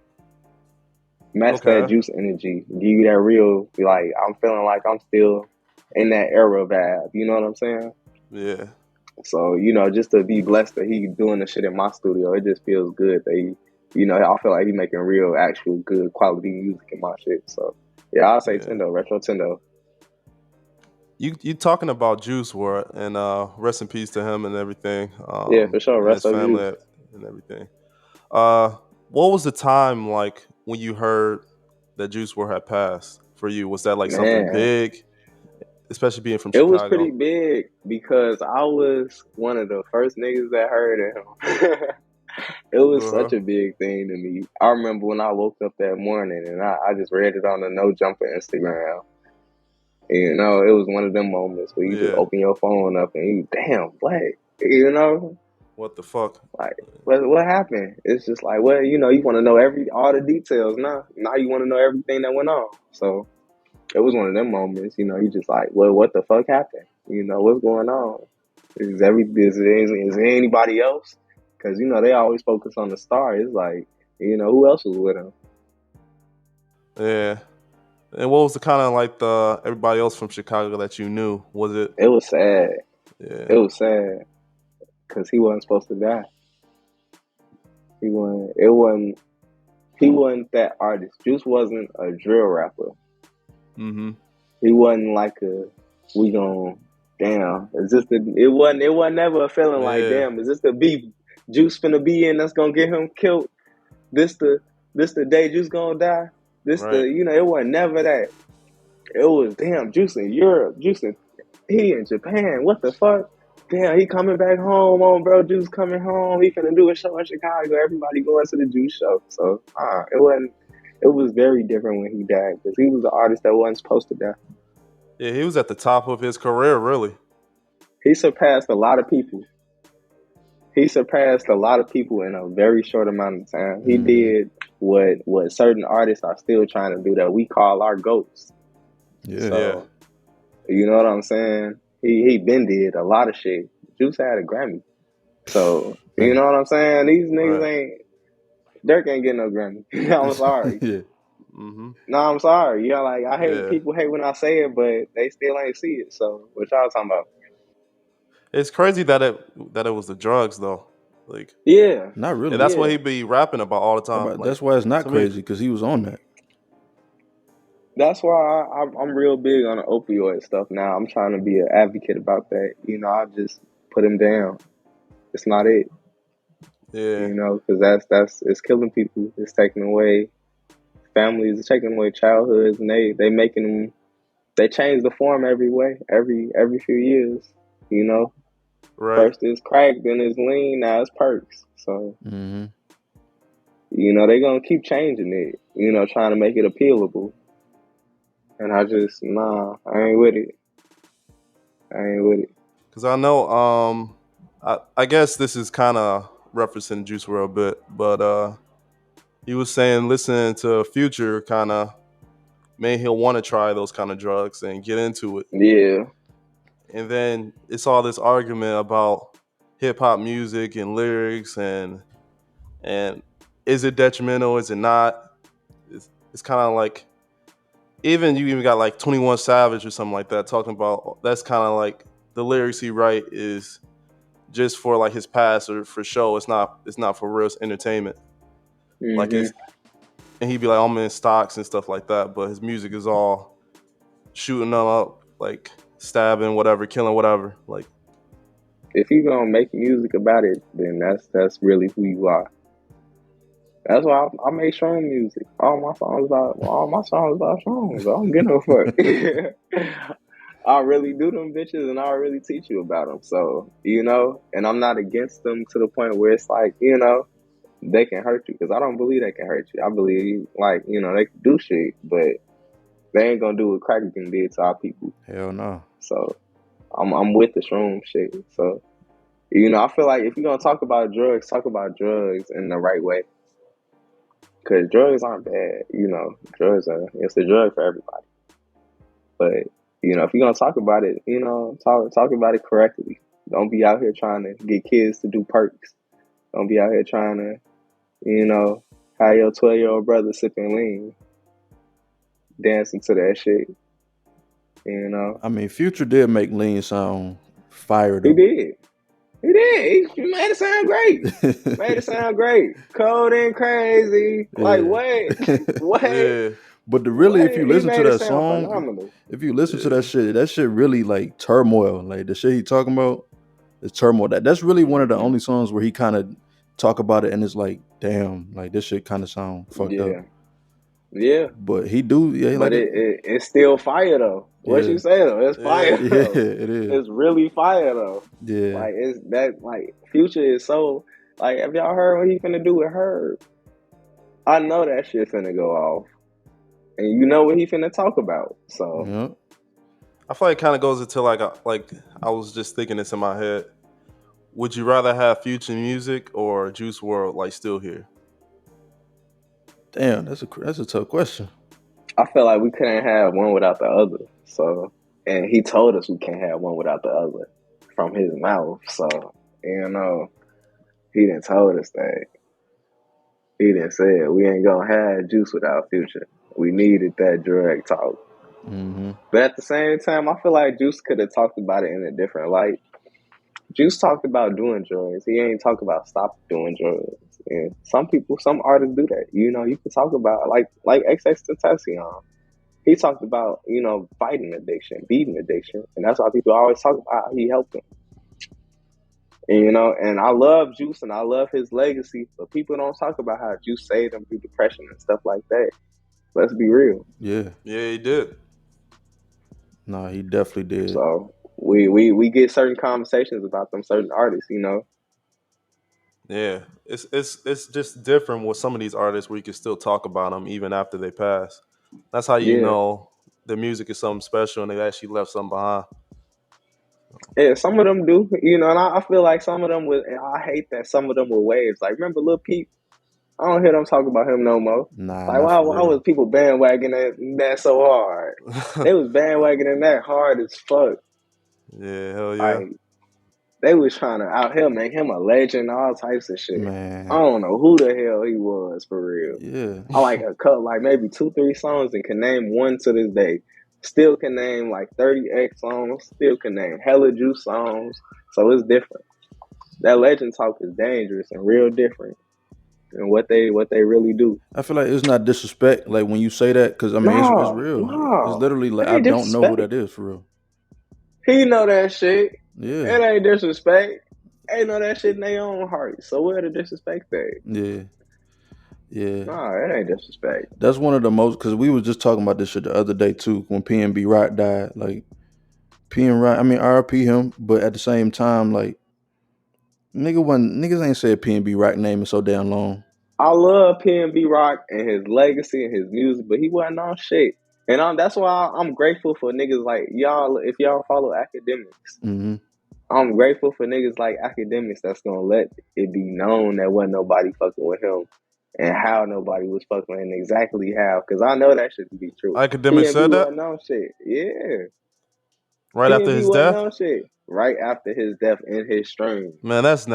Match that Juice energy. Give you that real, like, I'm feeling like I'm still in that era vibe. You know what I'm saying? Yeah. So, you know, just to be blessed that he doing the shit in my studio, it just feels good that he, you know, I feel like he making real, actual, good quality music in my shit. So, yeah, I'll say Tendo, Retro Tendo. You talking about Juice WRLD, and rest in peace to him and everything. Yeah, for sure. And Rest his of family Juice. and everything. What was the time like when you heard that Juice WRLD had passed for you? Was that like something big, especially being from Chicago? It was pretty big because I was one of the first niggas that heard of him. It was such a big thing to me. I remember when I woke up that morning and I just read it on the No Jumper Instagram. And, you know, it was one of them moments where you just open your phone up and you, damn, what? You know? What the fuck? Like, what happened? It's just like, well, you know, you want to know all the details now. Now you want to know everything that went on. So it was one of them moments, you know, you just like, well, what the fuck happened? You know, what's going on? Is there anybody else? Because, you know, they always focus on the star. It's like, you know, who else was with him? Yeah. And what was the kind of like the everybody else from Chicago that you knew? Was it? It was sad. Yeah. It was sad because he wasn't supposed to die. He wasn't that artist. Juice wasn't a drill rapper. Mm-hmm. He wasn't like damn, it wasn't never a feeling like, damn, is this the beef Juice finna be in that's gonna get him killed? This the day Juice gonna die? It wasn't never that. It was, damn, Juice in Europe, he in Japan, what the fuck? Damn, he coming back home, bro. Juice coming home. He finna do a show in Chicago. Everybody going to the Juice show. So it was very different when he died because he was the artist that wasn't supposed to die. Yeah, he was at the top of his career, really. He surpassed a lot of people. He surpassed a lot of people in a very short amount of time. He did what certain artists are still trying to do that we call our GOATs. Yeah. So, you know what I'm saying? He been did a lot of shit. Juice had a Grammy. So, you know what I'm saying? These niggas Dirk ain't getting no Grammy. I'm sorry. Yeah. Mm-hmm. No, I'm sorry. Yeah, like, I hate people hate when I say it, but they still ain't see it. So, what y'all talking about? It's crazy that it was the drugs though. Like, yeah, not really. And that's what he be rapping about all the time. That's why it's not crazy, because he was on that. That's why I'm real big on the opioid stuff now. I'm trying to be an advocate about that. You know, I just put him down. It's not it. Yeah. You know, because it's killing people. It's taking away families. It's taking away childhoods, and they making them. They change the form every few years. You know, First it's crack, then it's lean, now it's perks. So, you know, they gonna keep changing it. You know, trying to make it appealable. And I just, I ain't with it. Because I know, I guess this is kind of referencing Juice WRLD a bit, but he was saying listening to Future kind of made him want to try those kind of drugs and get into it. Yeah. And then it's all this argument about hip hop music and lyrics and is it detrimental? Is it not? It's kind of like you even got like 21 Savage or something like that talking about that's kind of like the lyrics he write is just for like his past or for show. It's not for real entertainment. Like and he'd be like, I'm in stocks and stuff like that, but his music is all shooting them up, like stabbing, whatever, killing, whatever. Like, if you gonna make music about it, then that's really who you are. That's why I make shroom music. All my songs about shrooms. I don't give no fuck. I really do them bitches, and I really teach you about them. So, you know, and I'm not against them to the point where it's like, you know, they can hurt you, because I don't believe they can hurt you. I believe, like, you know, they can do shit, but they ain't gonna do what crackers did to our people. Hell no. So I'm with the shroom shit. So, you know, I feel like if you're gonna talk about drugs in the right way. Because drugs aren't bad, you know. It's a drug for everybody. But, you know, if you're gonna talk about it, you know, talk about it correctly. Don't be out here trying to get kids to do perks. Don't be out here trying to, you know, have your 12-year-old brother sipping lean, dancing to that shit. You know, I mean, Future did make lean sound fire though. he did. He made it sound great. Made it sound great. Cold and crazy. Yeah. Like, what? Yeah. But if you listen to that song, phenomenal. if you listen to that shit really like turmoil. Like the shit he talking about is turmoil. That's really one of the only songs where he kind of talk about it and it's like, damn, like this shit kind of sound fucked up. Yeah. But he do, yeah. But it's still fire though. What you say though? It's fire. Yeah, though. it is. It's really fire though. Yeah. Like it's that like Future is so like, have y'all heard what he finna do with Herb? I know that shit finna go off. And you know what he finna talk about. So yeah. I feel like it kind of goes into like I was just thinking this in my head. Would you rather have Future music or Juice WRLD like still here? Damn, that's a tough question. I feel like we couldn't have one without the other. So, and he told us we can't have one without the other from his mouth. So, you know, he done told us that. He done said we ain't gonna have Juice without Future. We needed that drug talk. Mm-hmm. But at the same time, I feel like Juice could have talked about it in a different light. Juice talked about doing drugs. He ain't talk about stop doing drugs. And some artists do that. You know, you can talk about like XXXTentacion. He talked about, you know, fighting addiction, beating addiction, and that's why people always talk about how he helped them. And, you know, and I love Juice and I love his legacy, but people don't talk about how Juice saved him through depression and stuff like that. Let's be real. Yeah. Yeah, he did. No, he definitely did. So we get certain conversations about them certain artists, you know. Yeah, it's just different with some of these artists where you can still talk about them even after they pass. That's how you know the music is something special and they actually left something behind. Yeah, some of them do, you know, and I feel like some of them I hate that some of them were waves. Like, remember Lil Peep? I don't hear them talk about him no more. Nah, like, why was people bandwagoning that so hard? They was bandwagoning that hard as fuck. Yeah, hell yeah. Like, they was trying to out here make him a legend, all types of shit. Man. I don't know who the hell he was for real. Yeah. I like a couple, like maybe 2-3 songs and can name one to this day. Still can name like 30 X songs. Still can name hella Juice songs. So it's different. That legend talk is dangerous and real different than what they really do. I feel like it's not disrespect, like when you say that, because I mean it's real. No, it's literally like I don't know who that is for real. He know that shit. Yeah, it ain't disrespect. They know that shit in their own heart. So where the disrespect at? Yeah. Nah, it ain't disrespect. That's one of the most, because we was just talking about this shit the other day too when PNB Rock died. Like PN Rock, I mean RP him, but at the same time, like niggas ain't said PNB Rock name in so damn long. I love PNB Rock and his legacy and his music, but he wasn't on shit. And that's why I'm grateful for niggas like y'all. If y'all follow academics, I'm grateful for niggas like academics that's gonna let it be known that wasn't nobody fucking with him and how nobody was fucking with him, exactly how. Because I know that shouldn't be true. Academics said that? Wasn't on shit. Yeah. Right after his death? On shit. Right after his death in his stream. Man, that's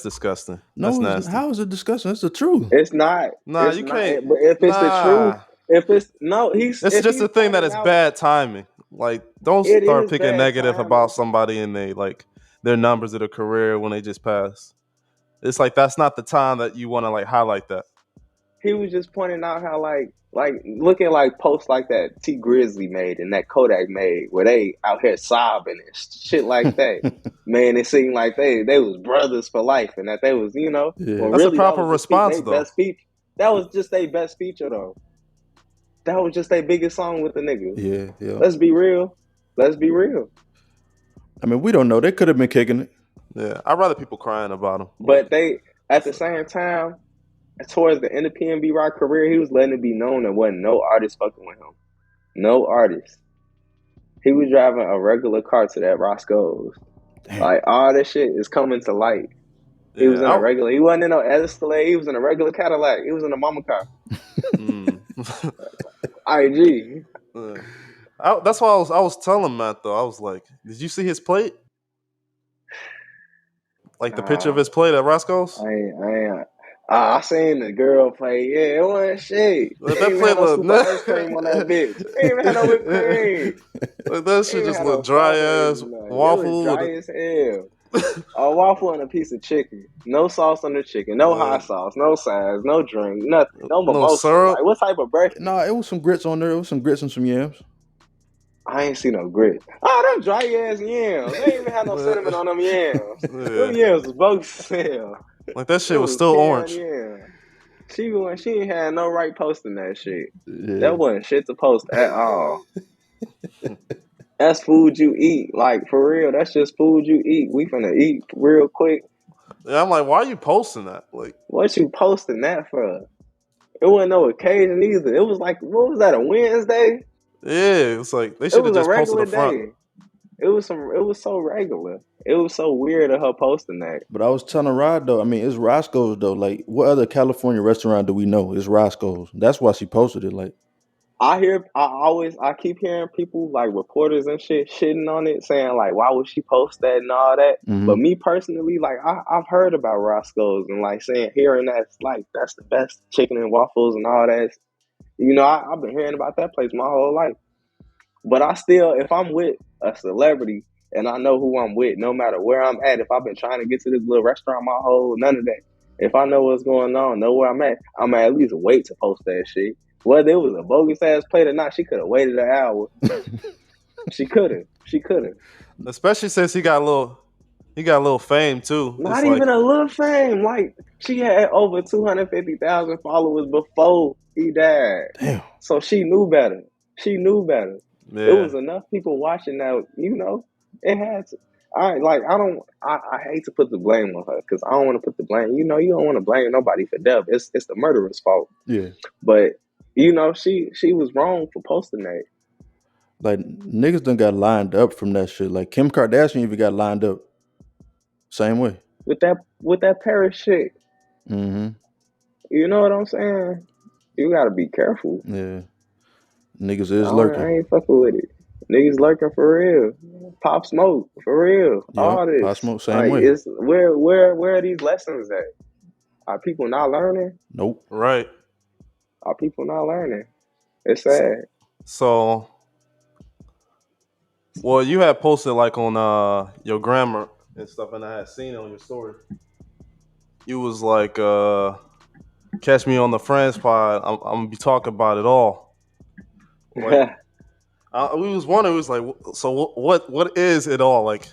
disgusting. No, that's nasty. How is it disgusting? It's the truth. It's not. Nah, it's you not, can't. But if it's the truth, if it's it's just a thing that is bad timing. Like, don't start picking negative about somebody and their numbers of their career when they just pass. It's like that's not the time that you want to like highlight that. He was just pointing out how like looking like posts like that T Grizzly made and that Kodak made where they out here sobbing and shit like that. Man, it seemed like they was brothers for life and that they was, you know. Yeah. Well, that's really, a proper response though. That was just their best feature though. That was just their biggest song with the nigga. Yeah. Let's be real. I mean, we don't know. They could have been kicking it. Yeah, I'd rather people crying about them. But they, at the same time, towards the end of PNB Rock career, he was letting it be known that wasn't no artist fucking with him. No artist. He was driving a regular car to that Roscoe's. Damn. Like, all this shit is coming to light. He was in a regular. He wasn't in no Escalade. He was in a regular Cadillac. He was in a mama car. IG. That's why I was telling Matt though. I was like, "Did you see his plate? Like the picture of his plate at Roscoe's?" I seen the girl play. Yeah, it wasn't shit. That plate looked no ice cream on that bitch. They even had no whipped cream. Like that shit just looked dry ass waffle. It was dry as hell. A waffle and a piece of chicken. No sauce on the chicken. No hot sauce. No sides. No drink. Nothing. No mimosa. No syrup. Like, what type of breakfast? Nah, it was some grits on there. It was some grits and some yams. I ain't see no grits. Oh, them dry ass yams. They ain't even had no cinnamon on them yams. Them yams was bogus as hell. Like that shit was still orange. Yeah. She ain't had no right posting that shit. Yeah. That wasn't shit to post at all. That's food you eat. Like, for real, that's just food you eat. We finna eat real quick. Yeah, I'm like, why are you posting that? Like, what you posting that for? It wasn't no occasion either. It was like, what was that, a Wednesday? Yeah, it's like they should have just posted the front. Day. It was so regular. It was so weird of her posting that. But I was telling Rod though, I mean, it's Roscoe's though. Like, what other California restaurant do we know? It's Roscoe's. That's why she posted it. Like, I keep hearing people like reporters and shit shitting on it, saying like, why would she post that and all that? Mm-hmm. But me personally, like, I've heard about Roscoe's and like hearing that's the best chicken and waffles and all that. You know, I've been hearing about that place my whole life. But I still, if I'm with a celebrity and I know who I'm with, no matter where I'm at, if I've been trying to get to this little restaurant my whole, none of that. If I know what's going on, know where I'm at least wait to post that shit. Whether it was a bogus ass plate or not, she could have waited an hour. She could have. Especially since he got a little fame too. Not even a little fame. Like, she had over 250,000 followers before he died. Damn. So she knew better. Yeah. It was enough people watching that, you know, it had to. I hate to put the blame on her because I don't want to put the blame. You know, you don't want to blame nobody for death. It's the murderer's fault. Yeah. But, you know, she was wrong for posting that. Like, niggas done got lined up from that shit. Like, Kim Kardashian even got lined up. Same way. With that Paris shit. Mm-hmm. You know what I'm saying? You gotta be careful. Yeah. Niggas is lurking. I ain't fucking with it. Niggas lurking for real. Pop Smoke, for real. Yep, all this. Pop Smoke, same way. It's, where are these lessons at? Are people not learning? Nope. Right. Are people not learning? It's sad. So, well, you had posted like on your grammar and stuff, and I had seen it on your story. You was like, catch me on the Friends Pod. I'm gonna be talking about it all. Like, we was wondering, it was like, so what is it all like?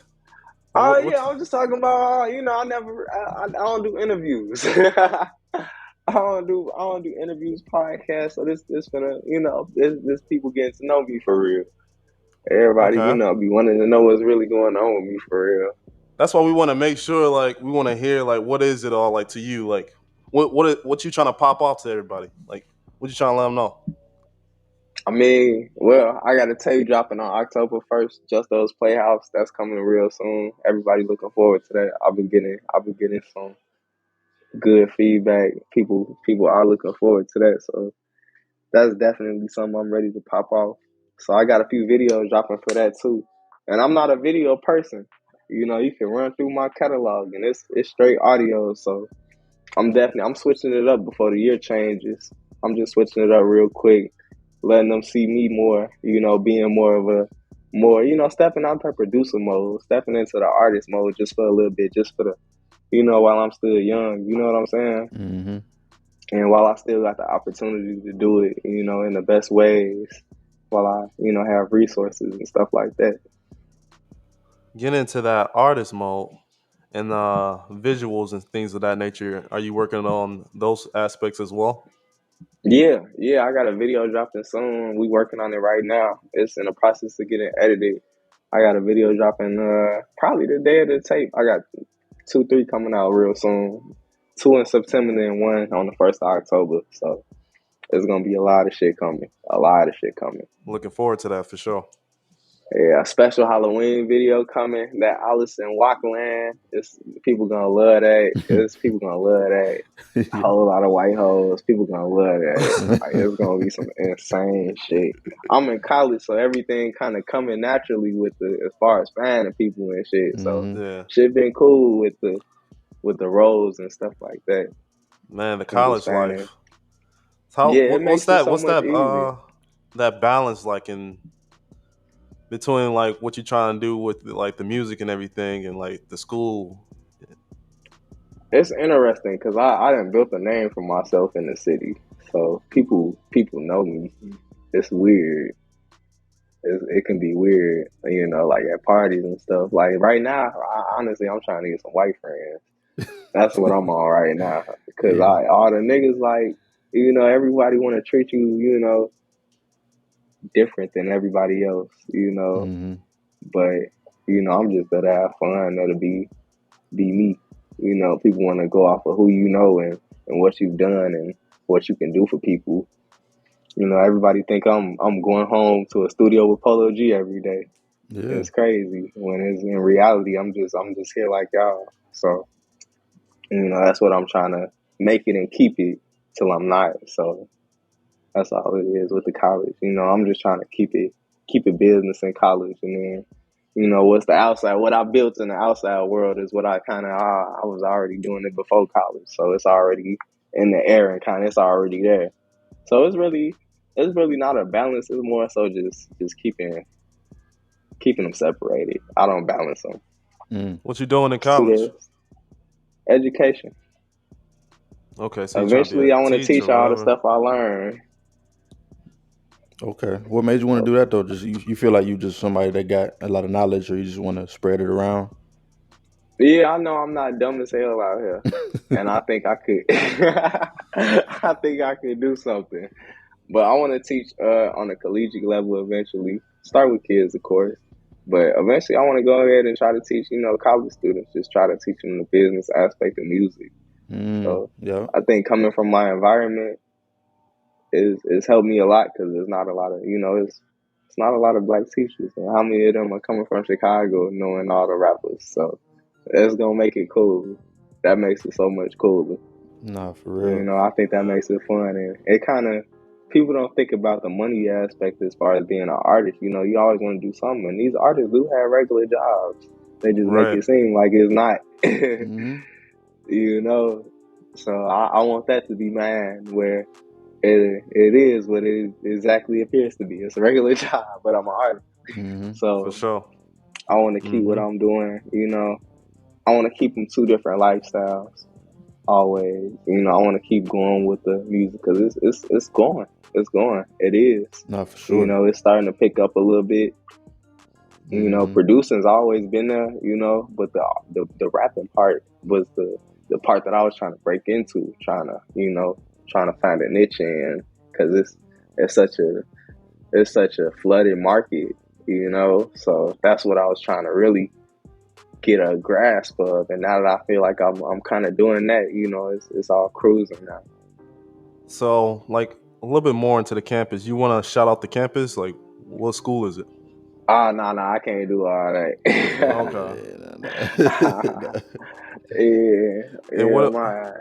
I was just talking about, you know, I don't do interviews. I don't do interviews, podcasts. So this gonna, you know, this people getting to know me for real. Everybody, you know, be wanting to know what's really going on with me for real. That's why we want to make sure, like, we want to hear, like, what is it all like to you? Like, what you trying to pop off to everybody? Like, what you trying to let them know? I mean, well, I got a tape dropping on October 1st, Justo's Playhouse. That's coming real soon. Everybody looking forward to that. I've been getting some good feedback. People are looking forward to that. So that's definitely something I'm ready to pop off. So I got a few videos dropping for that too. And I'm not a video person. You know, you can run through my catalog and it's straight audio. So I'm switching it up before the year changes. I'm just switching it up real quick, letting them see me more, you know, being more, you know, stepping out of producer mode, stepping into the artist mode just for a little bit, just for the, you know, while I'm still young, you know what I'm saying? Mm-hmm. And while I still got the opportunity to do it, you know, in the best ways, while I, you know, have resources and stuff like that. Get into that artist mode and visuals and things of that nature. Are you working on those aspects as well? Yeah, I got a video dropping soon. We working on it right now. It's in the process of getting edited. I got a video dropping probably the day of the tape. I got 2-3 coming out real soon. 2 in September and 1 on the 1st of October. So there's gonna be a lot of shit coming. A lot of shit coming. Looking forward to that for sure. Yeah, a special Halloween video coming. That Alice in Wonderland. It's people gonna love that. It's people gonna love that. A whole lot of white hoes. People gonna love that. Like, it's gonna be some insane shit. I'm in college, so everything kind of coming naturally with the as far as finding people and shit. So Yeah, shit been cool with the roles and stuff like that. man, the And just college finding. life. How Yeah, it what's makes it that? so What's much that? easier. That balance like in between like what you trying to do with like the music and everything and like the school. It's interesting because I done built a name for myself in the city, so people know me. It's weird. It can be weird, like at parties and stuff. Like right now, honestly, I'm trying to get some white friends. That's what I'm on right now because Yeah. all the niggas like, everybody want to treat you, different than everybody else, But I'm just there to have fun, there to be me. People want to go off of who you know and what you've done and what you can do for people. Everybody think I'm going home to a studio with Polo G every day. Yeah. It's crazy when it's in reality I'm just here like y'all. So that's what I'm trying to make it and keep it till I'm not. So that's all it is with the college. I'm just trying to keep it business in college, and then what's the outside, what I built in the outside world is what I was already doing it before college, so it's already in the air and it's already there. So it's really not a balance. It's more so just keeping them separated. I don't balance them. What you doing in college? Students, education. Okay, so you trying to be Eventually a I want to teacher teach or all the whatever. stuff I learned. Okay. What made you want to do that though? Just you feel like you just somebody that got a lot of knowledge, or you just want to spread it around? Yeah, I know I'm not dumb as hell out here, and I think I could. I think I could do something, but I want to teach on a collegiate level eventually. Start with kids, of course, but eventually I want to go ahead and try to teach, college students. Just try to teach them the business aspect of music. So Yeah. I think coming from my environment is helped me a lot because there's not a lot of, it's not a lot of black teachers, and how many of them are coming from Chicago knowing all the rappers. So that's gonna make it cool. That makes it so much cooler. Nah, for real. I think that makes it fun, and it kind of, people don't think about the money aspect as far as being an artist. You always want to do something, and these artists do have regular jobs. They just make Right. it seem like it's not. Mm-hmm. So I want that to be mine, where it is what it exactly appears to be. It's a regular job, but I'm an artist. Mm-hmm. So For sure. I want to keep what I'm doing. I want to keep them 2 different lifestyles. Always, I want to keep going with the music because it's going. It's going. It is. Nah, for sure. It's starting to pick up a little bit. Producing's always been there. But the rapping part was the part that I was trying to break into, trying to find a niche in, because it's such a flooded market. So that's what I was trying to really get a grasp of, and now that I feel like I'm kind of doing that, it's all cruising now. So, like a little bit more into the campus. You want to shout out the campus? Like, what school is it? No, I can't do all that. Okay. And Yeah, what? my.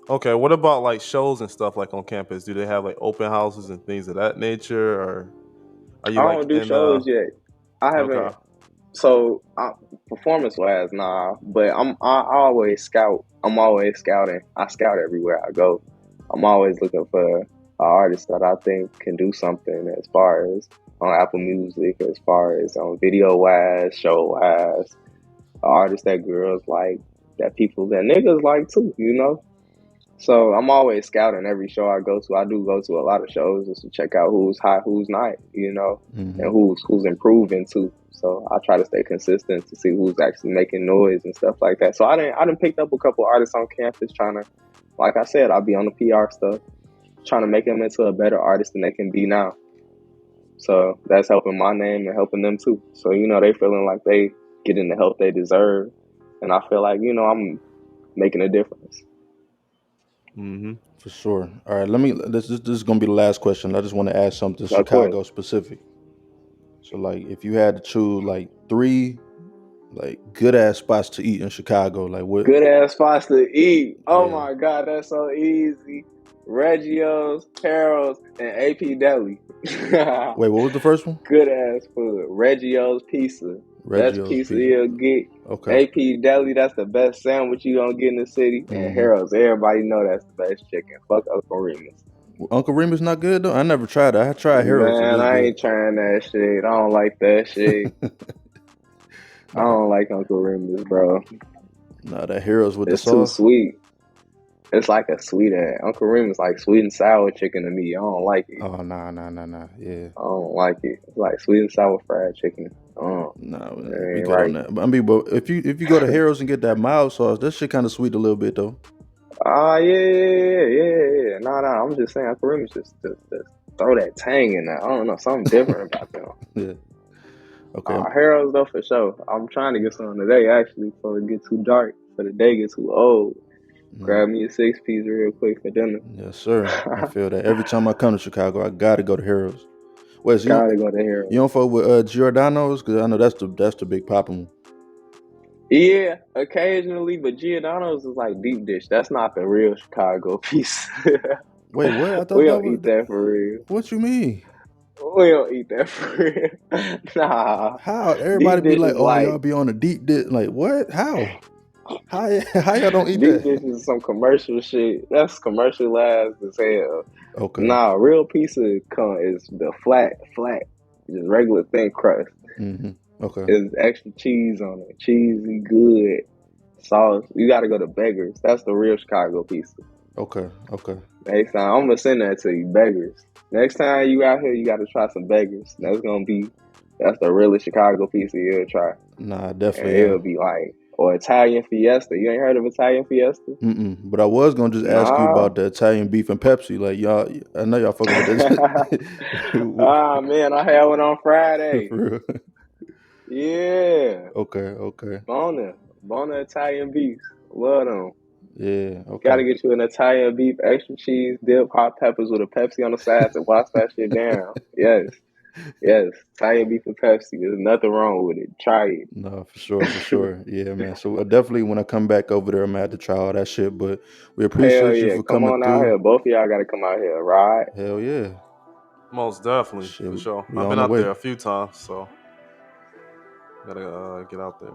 Okay, what about like shows and stuff like on campus? Do they have like open houses and things of that nature, or are you I like don't do in shows yet. I haven't. Okay. So performance wise, nah. But I always scout. I'm always scouting. I scout everywhere I go. I'm always looking for an artist that I think can do something as far as on Apple Music, as far as on video wise, show wise. An artist that girls like, that niggas like too. So I'm always scouting every show I go to. I do go to a lot of shows just to check out who's hot, who's not, and who's improving too. So I try to stay consistent to see who's actually making noise and stuff like that. So I didn't picked up a couple artists on campus trying to, like I said, I'll be on the PR stuff, trying to make them into a better artist than they can be now. So that's helping my name and helping them too. So they feeling like they getting the help they deserve, and I feel like making a difference. For sure. All right, this is gonna be the last question. I just want to ask something Of course. Chicago specific. So like, if you had to choose like 3 like good ass spots to eat in Chicago, like what? Good ass spots to eat. Oh Yeah. my God, that's so easy. Reggio's, Harold's, and AP Deli. Wait, what was the first one? Good ass food. Reggio's Pizza. Best pizza you'll get. Okay. AP Deli, that's the best sandwich you gonna get in the city. And Harold's, everybody know that's the best chicken. Fuck Uncle Remus. Uncle Remus not good though? I never tried it. I tried Harold's. Man, I ain't trying that shit. I don't like that shit. I don't like Uncle Remus, bro. Nah, that Harold's with it's the sauce. It's too sweet. It's like a sweet ass. Uncle Remus like sweet and sour chicken to me. I don't like it. Oh, nah. Yeah. I don't like it. It's like sweet and sour fried chicken. Nah, we good on that. I mean, but if you go to Harold's and get that mild sauce, that shit kind of sweet a little bit though. Yeah. Nah. I'm just saying, Uncle Remus just throw that tang in there. I don't know, something different about them. Yeah. Okay. Harold's though for sure. I'm trying to get some today actually before it get too dark. For the day get too old. Grab me a 6-piece real quick for dinner. Yes, sir. I feel that. Every time I come to Chicago, I gotta go to Harold's. Wait, so gotta go to Harold's. You don't fuck with Giordano's? Because I know that's the big popping one. Yeah, occasionally, but Giordano's is like deep dish. That's not the real Chicago piece. Wait, what? I thought we don't eat that for real. What you mean? We don't eat that for real. Nah. How? Everybody be like, oh, y'all be on a deep dish. Like, what? How y'all don't eat deep that? Deep dish is some commercial shit. That's commercialized as hell. Okay. Nah, real pizza is the flat, just regular thin crust. Okay. There's extra cheese on it. Cheesy, good sauce. You gotta go to Beggars. That's the real Chicago pizza. Okay. Next time, I'm gonna send that to you, Beggars. Next time you out here, you gotta try some Beggars. That's the realest Chicago pizza you'll try. Nah, definitely. And it'll be like, or Italian Fiesta. You ain't heard of Italian Fiesta? But I was gonna just ask you about the Italian beef and Pepsi. Like y'all, I know y'all fucking with this. Man, I had one on Friday. For real? Yeah. Okay. Bona Italian beef. Love them. Yeah. Okay. Gotta get you an Italian beef, extra cheese, dip, hot peppers with a Pepsi on the side to wash that shit down. Yes. Italian beef and Pepsi. There's nothing wrong with it. Try it. No, for sure. Yeah, man. So definitely when I come back over there, I'm gonna have to try all that shit. But we appreciate you for coming through. Come on out here. Both of y'all gotta come out here, right? Hell yeah. Most definitely, for sure. I've been out there a few times, so gotta get out there.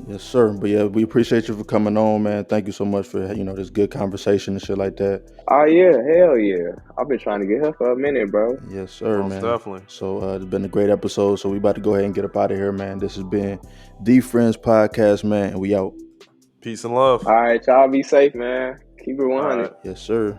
Yes, sir. But yeah, we appreciate you for coming on, man. Thank you so much for this good conversation and shit like that. Oh yeah, hell yeah. I've been trying to get her for a minute, bro. Yes, sir, Most man. Definitely. So it's been a great episode. So we about to go ahead and get up out of here, man. This has been The Friends Podcast, man, and we out. Peace and love. All right, y'all be safe, man. Keep it 100. Yes, sir.